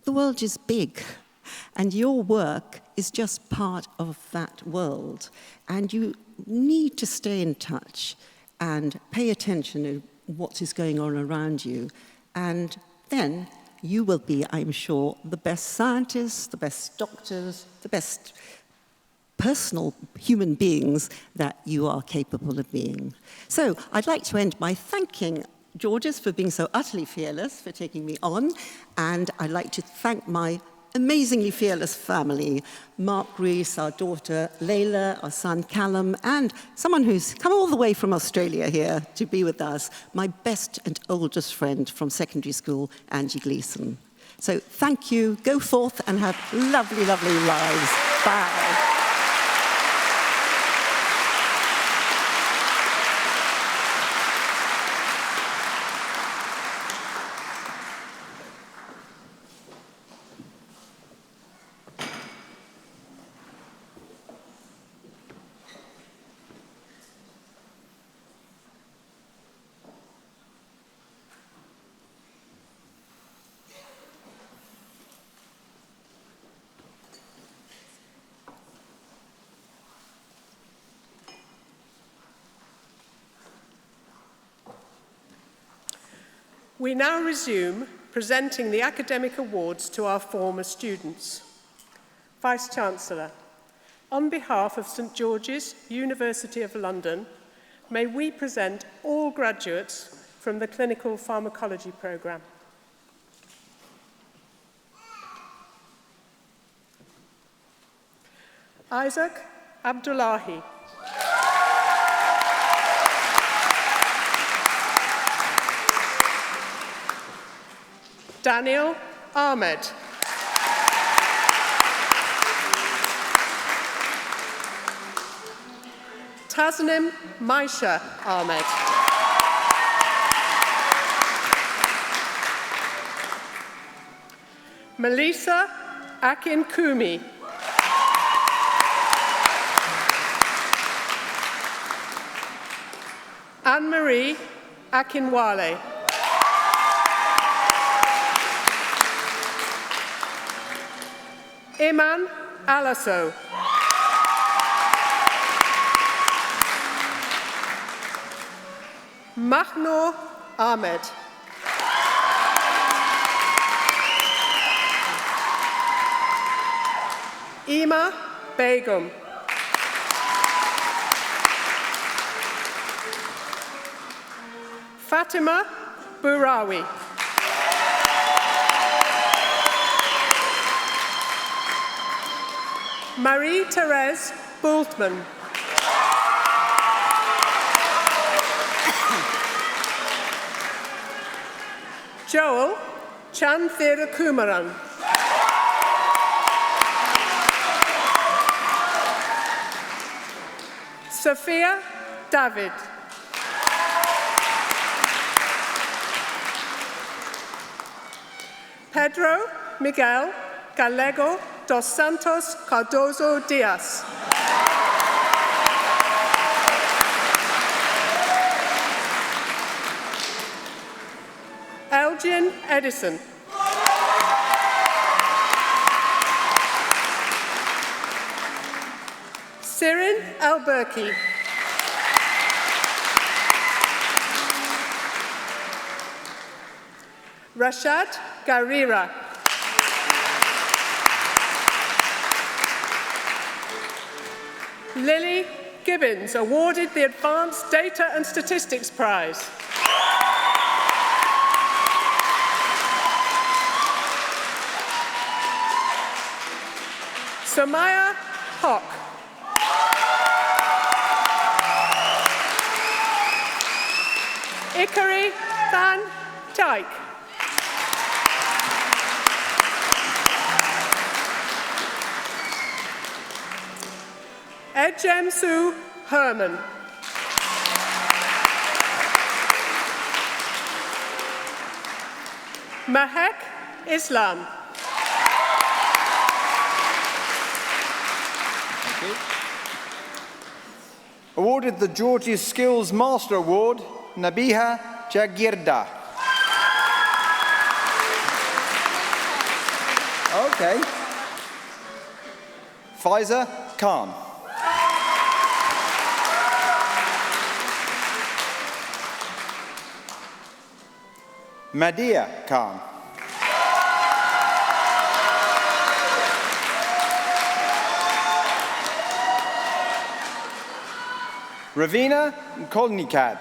the world is big and your work is just part of that world, and you need to stay in touch and pay attention to what is going on around you, and then you will be, I'm sure, the best scientists, the best doctors, the best personal human beings that you are capable of being. So I'd like to end by thanking Georges for being so utterly fearless, for taking me on, and I'd like to thank my amazingly fearless family, Mark Rees, our daughter Layla, our son Callum, and someone who's come all the way from Australia here to be with us, my best and oldest friend from secondary school, Angie Gleeson. So thank you, go forth and have lovely, lovely lives. Bye.
We now resume presenting the academic awards to our former students. Vice-Chancellor, on behalf of St George's, University of London, may we present all graduates from the Clinical Pharmacology programme. Isaac Abdullahi. Daniel Ahmed. Tasnim Maisha Ahmed. Melissa Akin Kumi. Anne-Marie Akinwale. Iman Alaso. Mahnur Ahmed. Ima Begum. Fatima Burawi. Marie-Therese Bultmann. Joel Chanthirakumaran. Sophia David. Pedro Miguel Gallego dos Santos Cardozo Diaz. Elgin Edison. Sirin Alberki. Rashad Garira. Lily Gibbons, awarded the Advanced Data and Statistics Prize. Samaya Hock. Ikari Van Dyke. Ejemsu Herman. Mahek Islam.
Awarded the Georges Skills Master Award, Nabiha Jagirda. Okay. Faiza Khan. Madia Khan. Ravina Kolnikaj.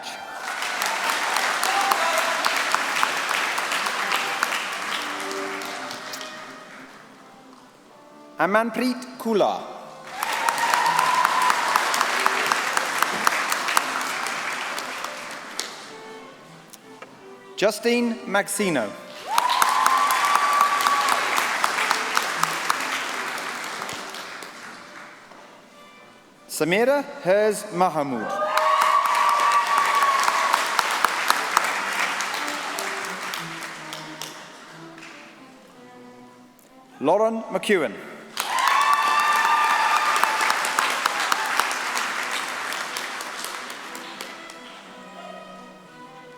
Amanpreet Kula. Justine Maxino. Samira Herz Mahamud. Lauren McEwen.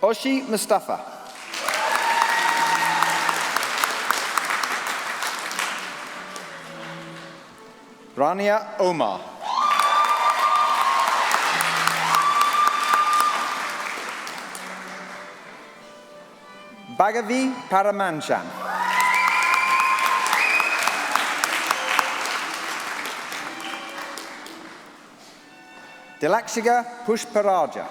Oshi Mustafa. Rania Omar. Bhagavi Paramanchan. Dilakshiga Pushparaja.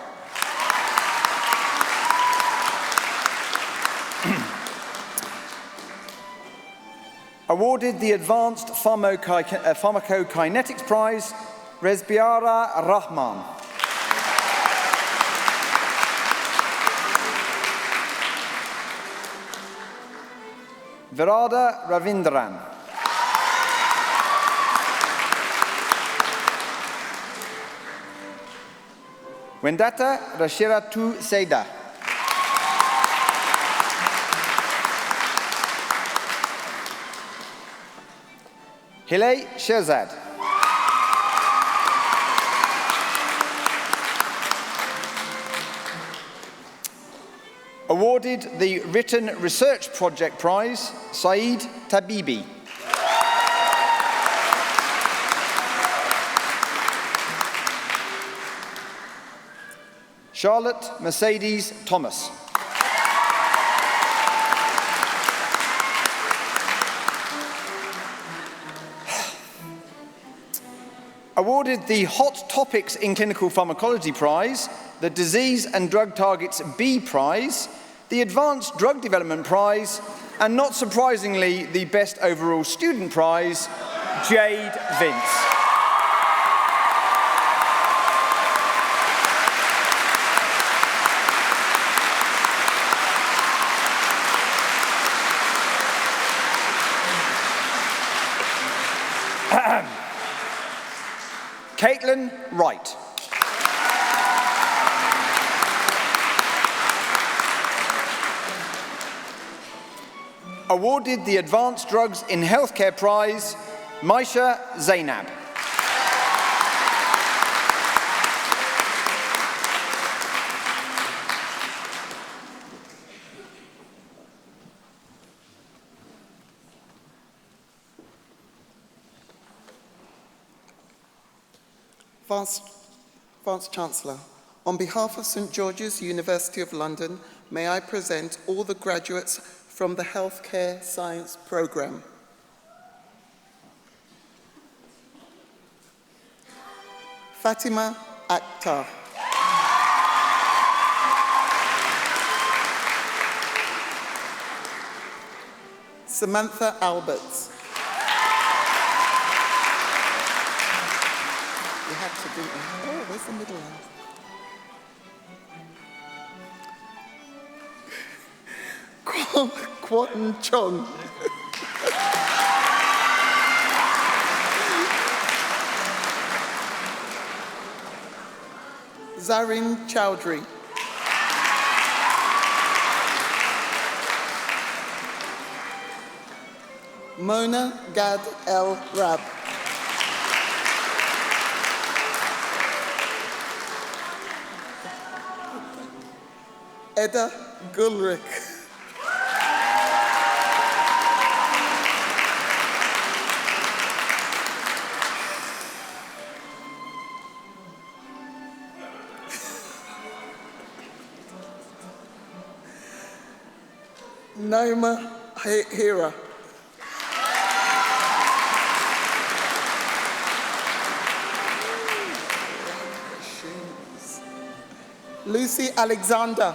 Awarded the Advanced Pharmacokinetics Prize, Resbiara Rahman. Virada Ravindran. Wendata Rashiratu Seda. Hilay Sherzad. Awarded the Written Research Project Prize, Saeed Tabibi. Charlotte Mercedes Thomas. Awarded the Hot Topics in Clinical Pharmacology Prize, the Disease and Drug Targets B Prize, the Advanced Drug Development Prize, and not surprisingly, the Best Overall Student Prize, Jade Vince. Caitlin Wright. Awarded the Advanced Drugs in Healthcare Prize, Maisha Zainab.
Vice-Chancellor, on behalf of St George's University of London, may I present all the graduates from the Healthcare Science programme. Fatima Akhtar. Samantha Alberts. You had to do it. Oh, where's the middle one? Kwon Chong. Nazarin Chowdhury. Mona Gad El Rab. Edda Gulrich. Naima Hira. Lucy Alexander.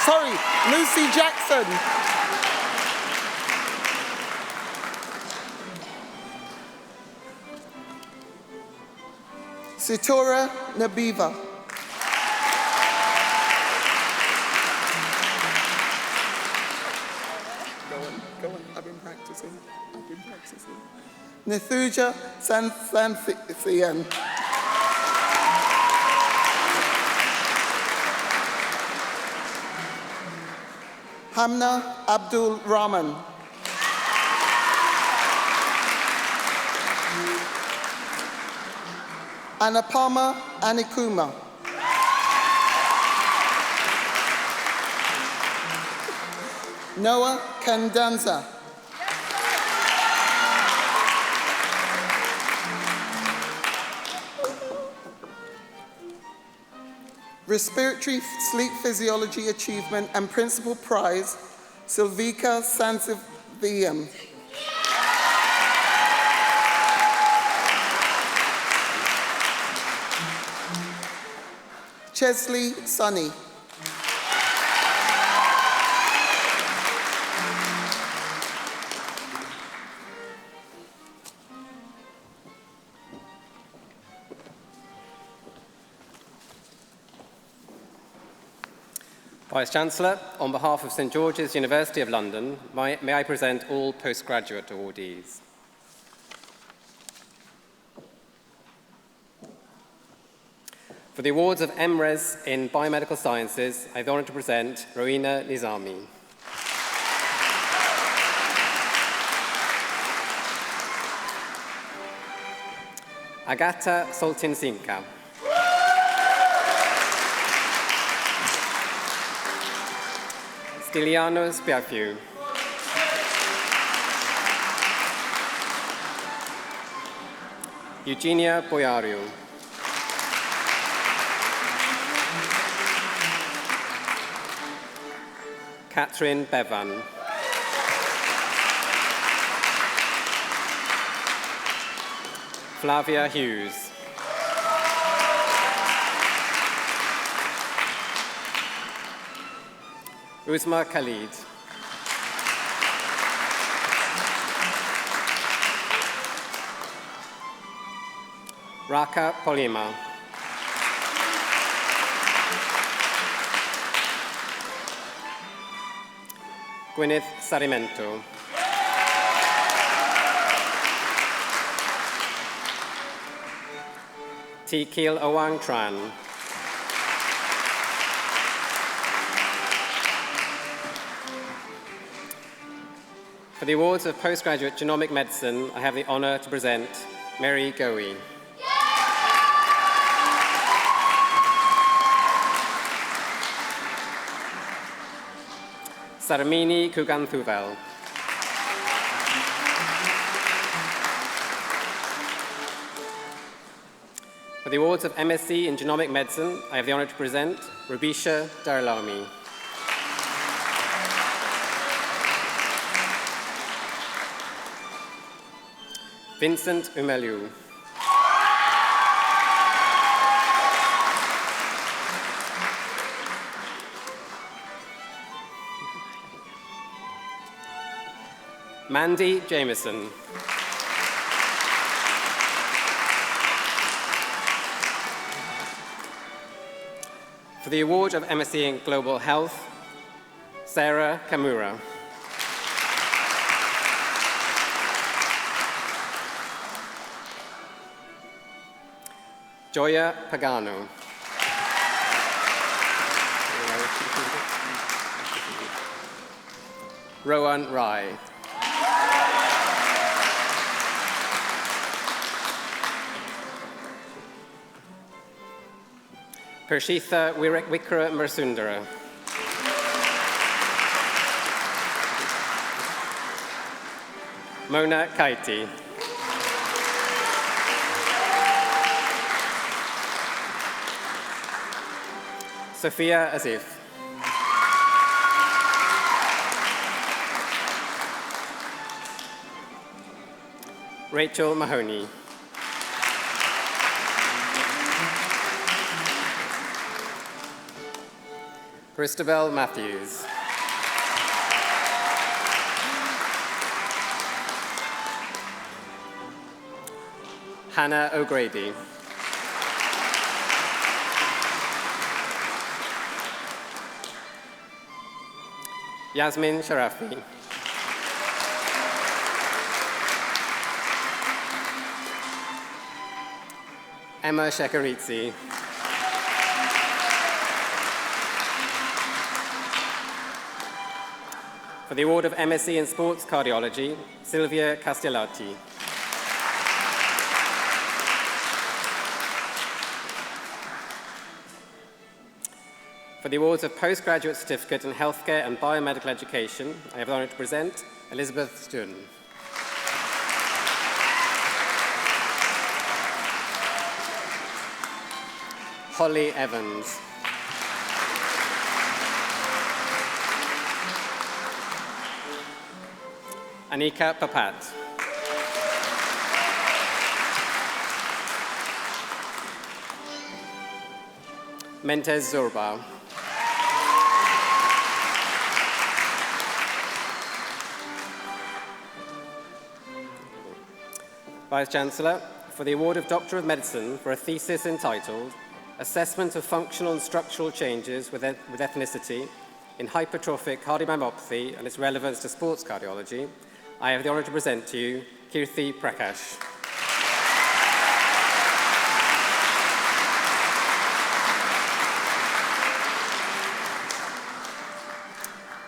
Sorry, Lucy Jackson. Sitora Nabiva. Go on, I've been practicing. Nithuja Santhian. Hamna Abdul Rahman. Anapama Anikuma. Noah Kandanza. Respiratory Sleep Physiology Achievement and Principal Prize, Silvika Sansivian. Chesley Sunny.
Vice-Chancellor, on behalf of St George's University of London, may I present all postgraduate awardees. For the awards of MRes in Biomedical Sciences, I have the honour to present Rowena Nizami. Agata Soltinsinka. Stiliano Spiafiu. Eugenia Boiariu. Catherine Bevan. Flavia Hughes. Uzma Khalid. Raka Polima. Gwyneth Sarimento. Tikil Owang Tran. For the awards of postgraduate genomic medicine, I have the honour to present Mary Goey. Saramini Kuganthuvel. For the awards of MSc in genomic medicine, I have the honour to present Rubisha Darlami. Vincent Umelu. Mandy Jameson. For the award of MSc in Global Health, Sarah Kamura. Joya Pagano. Rowan Rai. Pershitha Wikra Mersundara. Mona Kaiti. Sophia Azif. Rachel Mahoney. Christabel Matthews. Hannah O'Grady. Yasmin Sharafi. Emma Shekaritzi. For the award of MSc in Sports Cardiology, Silvia Castellati. For the awards of Postgraduate Certificate in Healthcare and Biomedical Education, I have the honour to present Elizabeth Stun. Holly Evans. Anika Papat. Mentes Zorba. Vice-Chancellor, for the award of Doctor of Medicine for a thesis entitled Assessment of Functional and Structural Changes with Ethnicity in Hypertrophic Cardiomyopathy and its Relevance to Sports Cardiology, I have the honour to present to you Kirthi Prakash.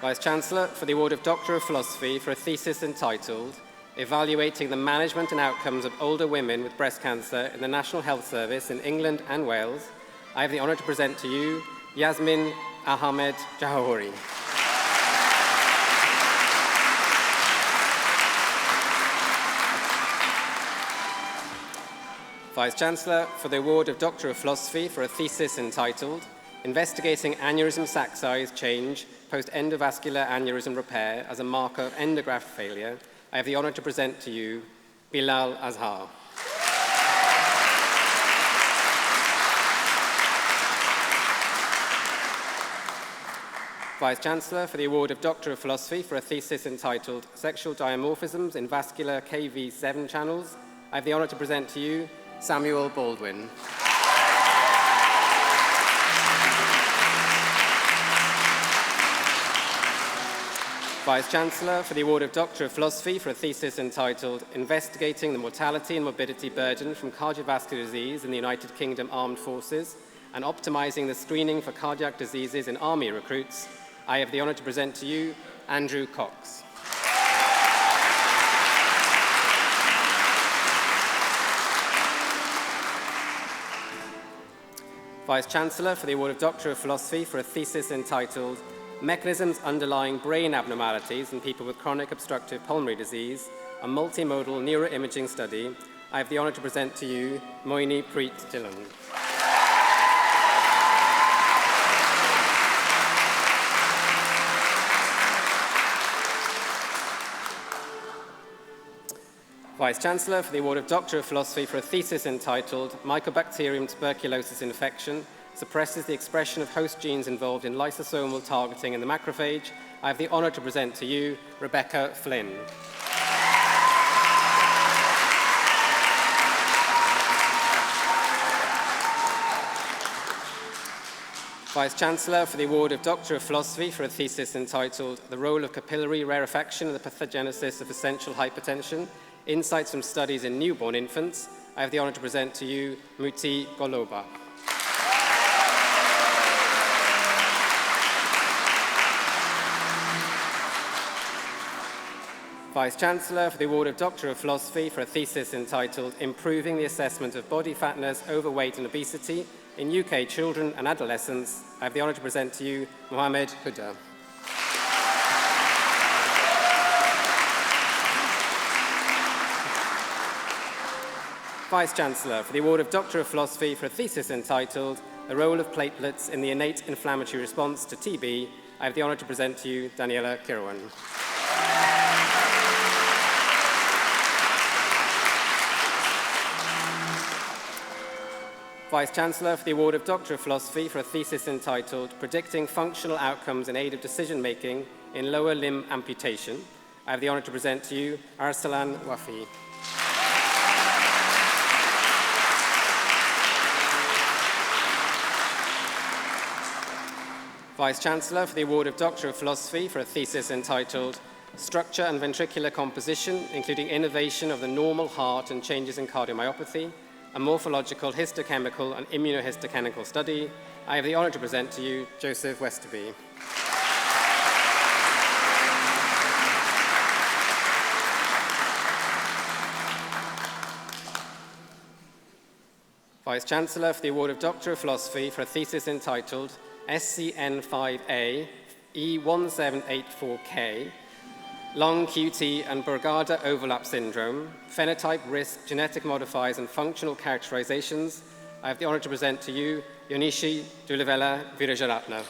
Vice-Chancellor, for the award of Doctor of Philosophy for a thesis entitled Evaluating the Management and Outcomes of Older Women with Breast Cancer in the National Health Service in England and Wales, I have the honour to present to you Yasmin Ahmed Jahori. Vice-Chancellor, for the award of Doctor of Philosophy for a thesis entitled Investigating Aneurysm Sac Size Change Post-Endovascular Aneurysm Repair as a Marker of Endograft Failure, I have the honour to present to you Bilal Azhar. Vice-Chancellor, for the award of Doctor of Philosophy for a thesis entitled Sexual Dimorphisms in Vascular KV7 Channels, I have the honour to present to you Samuel Baldwin. Vice-Chancellor, for the award of Doctor of Philosophy for a thesis entitled Investigating the Mortality and Morbidity Burden from Cardiovascular Disease in the United Kingdom Armed Forces and Optimizing the Screening for Cardiac Diseases in Army Recruits, I have the honour to present to you Andrew Cox. Vice-Chancellor, for the award of Doctor of Philosophy for a thesis entitled Mechanisms Underlying Brain Abnormalities in People with Chronic Obstructive Pulmonary Disease, a Multimodal Neuroimaging Study, I have the honour to present to you Moini Preet Dillon. Vice-Chancellor, for the award of Doctor of Philosophy for a thesis entitled Mycobacterium tuberculosis infection suppresses the expression of host genes involved in lysosomal targeting in the macrophage, I have the honour to present to you Rebecca Flynn. Vice-Chancellor, for the award of Doctor of Philosophy for a thesis entitled The Role of Capillary Rarefaction in the Pathogenesis of Essential Hypertension, Insights from Studies in Newborn Infants, I have the honour to present to you Muti Goloba. Vice-Chancellor for the award of Doctor of Philosophy for a thesis entitled Improving the Assessment of Body Fatness, Overweight and Obesity in UK Children and Adolescents, I have the honour to present to you Mohammed Huda. Vice-Chancellor for the award of Doctor of Philosophy for a thesis entitled The Role of Platelets in the Innate Inflammatory Response to TB, I have the honour to present to you Daniela Kirwan. Vice-Chancellor for the award of Doctor of Philosophy for a thesis entitled Predicting Functional Outcomes in Aid of Decision-Making in Lower Limb Amputation, I have the honour to present to you Arsalan Wafi. Vice-Chancellor for the award of Doctor of Philosophy for a thesis entitled Structure and Ventricular Composition, including Innovation of the Normal Heart and Changes in Cardiomyopathy, a morphological, histochemical and immunohistochemical study, I have the honour to present to you Joseph Westerby. Vice-Chancellor for the award of Doctor of Philosophy for a thesis entitled SCN5A E1784K, Long QT and Brugada overlap syndrome, phenotype, risk, genetic modifiers and functional characterizations, I have the honour to present to you Yonishi Dulivela Virajaratna.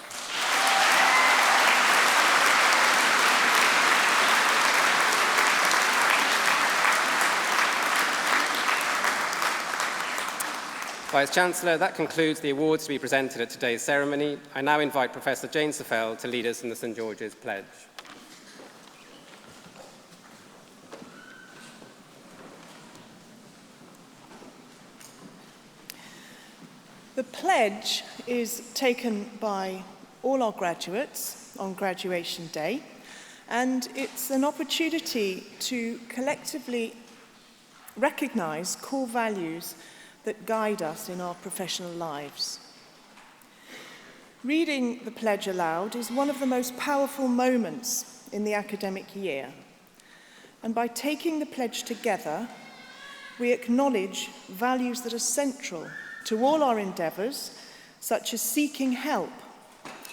Vice-Chancellor, that concludes the awards to be presented at today's ceremony. I now invite Professor Jane Safel to lead us in the St George's Pledge.
The pledge is taken by all our graduates on graduation day, and it's an opportunity to collectively recognise core values that guide us in our professional lives. Reading the pledge aloud is one of the most powerful moments in the academic year, and by taking the pledge together, we acknowledge values that are central to all our endeavours, such as seeking help,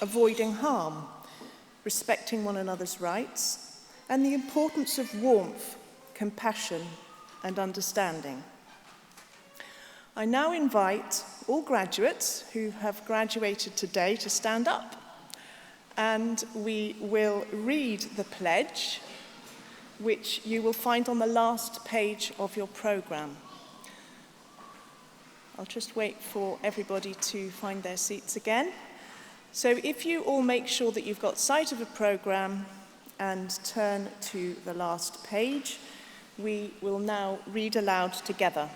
avoiding harm, respecting one another's rights, and the importance of warmth, compassion, and understanding. I now invite all graduates who have graduated today to stand up, and we will read the pledge, which you will find on the last page of your programme. I'll just wait for everybody to find their seats again. So if you all make sure that you've got sight of a programme and turn to the last page, we will now read aloud together.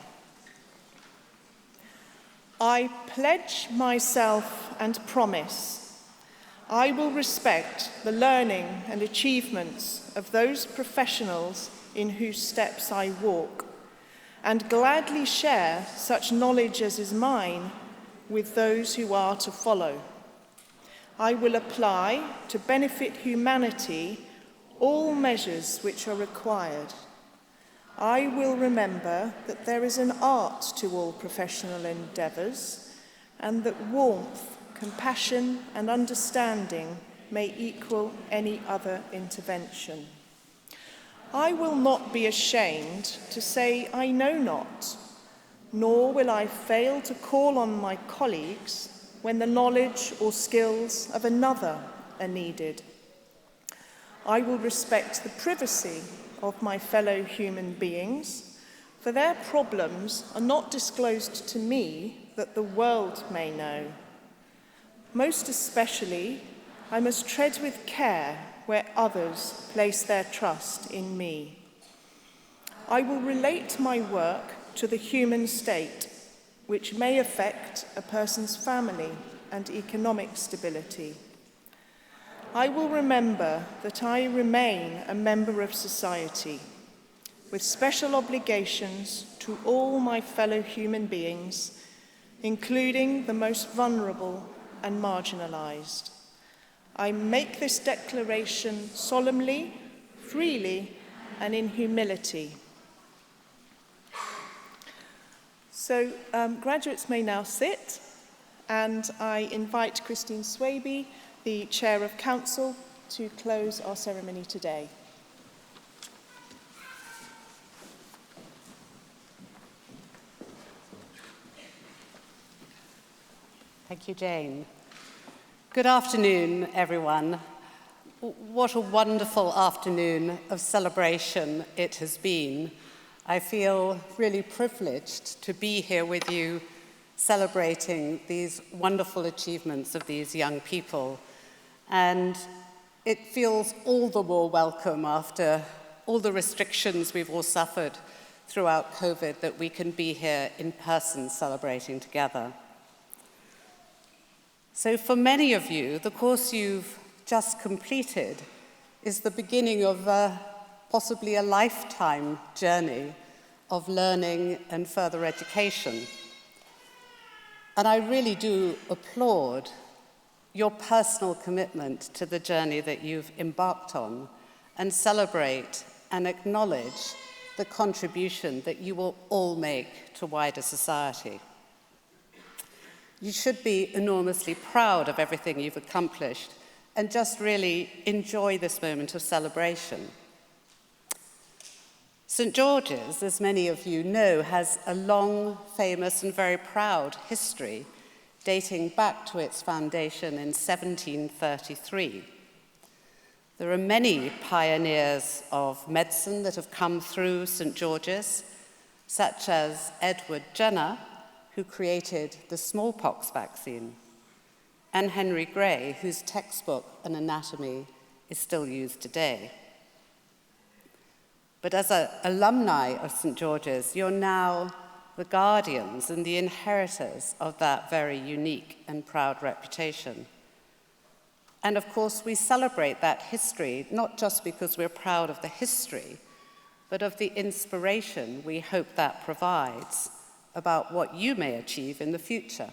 I pledge myself and promise I will respect the learning and achievements of those professionals in whose steps I walk, and gladly share such knowledge as is mine with those who are to follow. I will apply to benefit humanity all measures which are required. I will remember that there is an art to all professional endeavours, and that warmth, compassion and understanding may equal any other intervention. I will not be ashamed to say I know not, nor will I fail to call on my colleagues when the knowledge or skills of another are needed. I will respect the privacy of my fellow human beings, for their problems are not disclosed to me that the world may know. Most especially, I must tread with care where others place their trust in me. I will relate my work to the human state, which may affect a person's family and economic stability. I will remember that I remain a member of society, with special obligations to all my fellow human beings, including the most vulnerable and marginalised. I make this declaration solemnly, freely, and in humility. So graduates may now sit, and I invite Christine Swaby, the Chair of Council, to close our ceremony today.
Thank you, Jane. Good afternoon, everyone. What a wonderful afternoon of celebration it has been. I feel really privileged to be here with you celebrating these wonderful achievements of these young people. And it feels all the more welcome after all the restrictions we've all suffered throughout COVID that we can be here in person celebrating together. So for many of you, the course you've just completed is the beginning of possibly a lifetime journey of learning and further education. And I really do applaud your personal commitment to the journey that you've embarked on and celebrate and acknowledge the contribution that you will all make to wider society. You should be enormously proud of everything you've accomplished and just really enjoy this moment of celebration. St. George's, as many of you know, has a long, famous and very proud history dating back to its foundation in 1733. There are many pioneers of medicine that have come through St. George's, such as Edward Jenner, who created the smallpox vaccine, and Henry Gray, whose textbook, An Anatomy, is still used today. But as alumni of St. George's, you're now the guardians and the inheritors of that very unique and proud reputation. And of course, we celebrate that history, not just because we're proud of the history, but of the inspiration we hope that provides about what you may achieve in the future.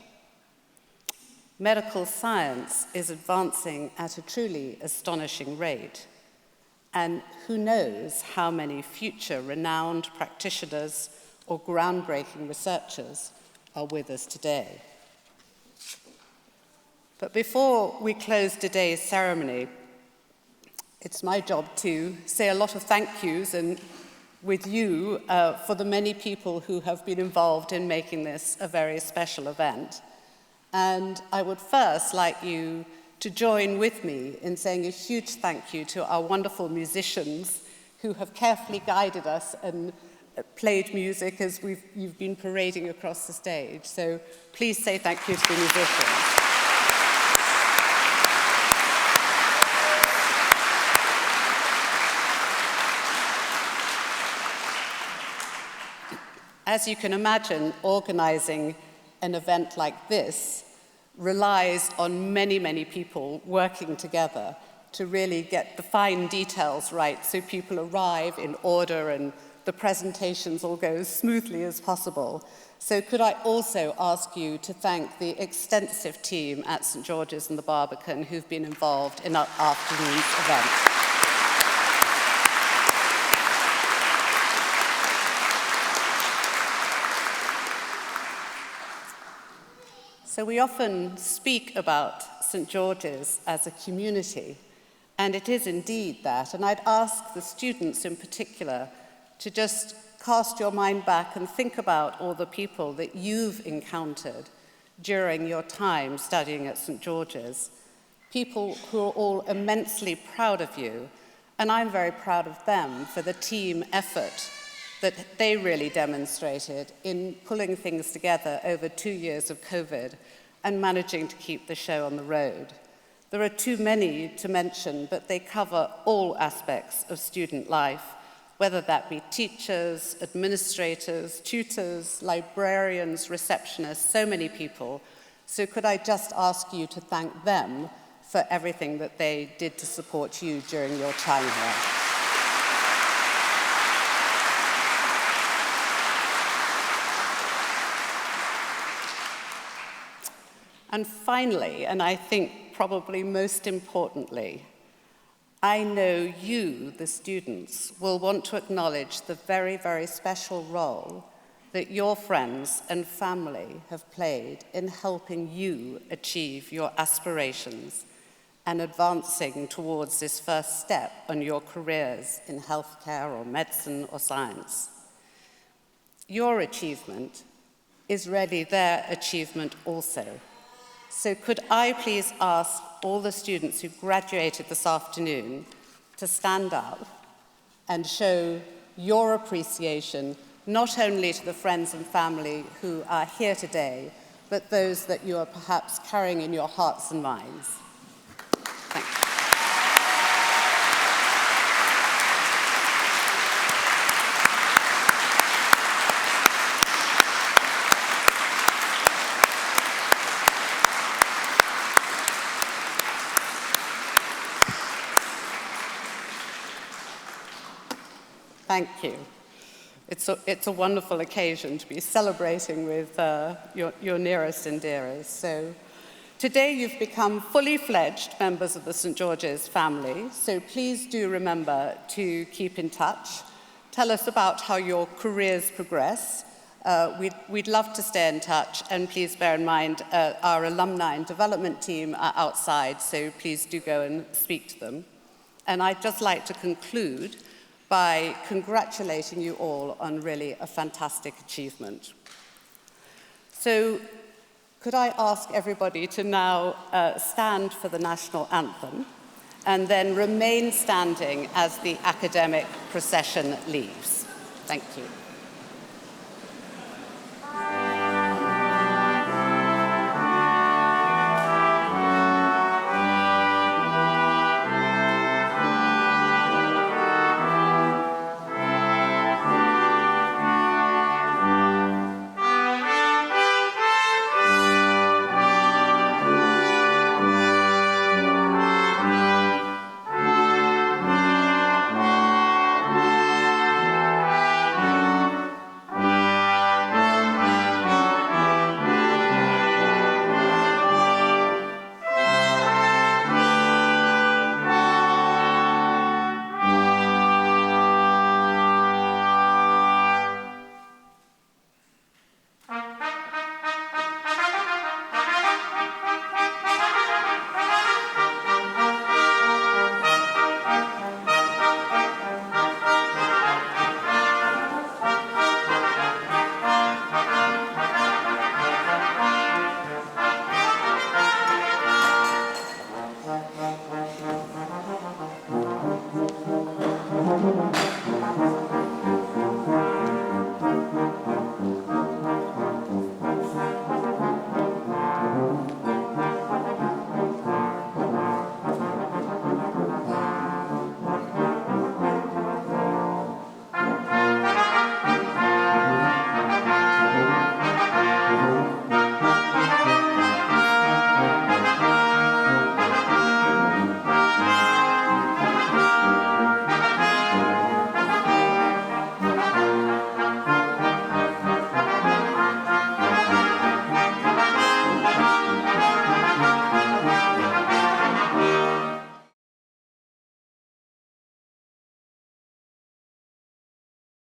Medical science is advancing at a truly astonishing rate, and who knows how many future renowned practitioners or groundbreaking researchers are with us today. But before we close today's ceremony, it's my job to say a lot of thank yous and with you for the many people who have been involved in making this a very special event. And I would first like you to join with me in saying a huge thank you to our wonderful musicians who have carefully guided us and played music as you've been parading across the stage. So please say thank you to the musicians. As you can imagine, organizing an event like this relies on many, many people working together to really get the fine details right so people arrive in order and the presentations all go as smoothly as possible. So could I also ask you to thank the extensive team at St. George's and the Barbican who've been involved in our afternoon's event. So we often speak about St. George's as a community, and it is indeed that. And I'd ask the students in particular to just cast your mind back and think about all the people that you've encountered during your time studying at St. George's, people who are all immensely proud of you, and I'm very proud of them for the team effort that they really demonstrated in pulling things together over 2 years of COVID and managing to keep the show on the road. There are too many to mention, but they cover all aspects of student life, whether that be teachers, administrators, tutors, librarians, receptionists, so many people. So could I just ask you to thank them for everything that they did to support you during your time here. And finally, and I think probably most importantly, I know you, the students, will want to acknowledge the very, very special role that your friends and family have played in helping you achieve your aspirations and advancing towards this first step on your careers in healthcare or medicine or science. Your achievement is really their achievement also. So could I please ask all the students who graduated this afternoon to stand up and show your appreciation not only to the friends and family who are here today, but those that you are perhaps carrying in your hearts and minds. Thank you. Thank you. It's a wonderful occasion to be celebrating with your nearest and dearest. So today you've become fully fledged members of the St. George's family, so please do remember to keep in touch. Tell us about how your careers progress. We'd love to stay in touch, and please bear in mind our alumni and development team are outside, so please do go and speak to them. And I'd just like to conclude by congratulating you all on really a fantastic achievement. So could I ask everybody to now stand for the national anthem and then remain standing as the academic procession leaves. Thank you.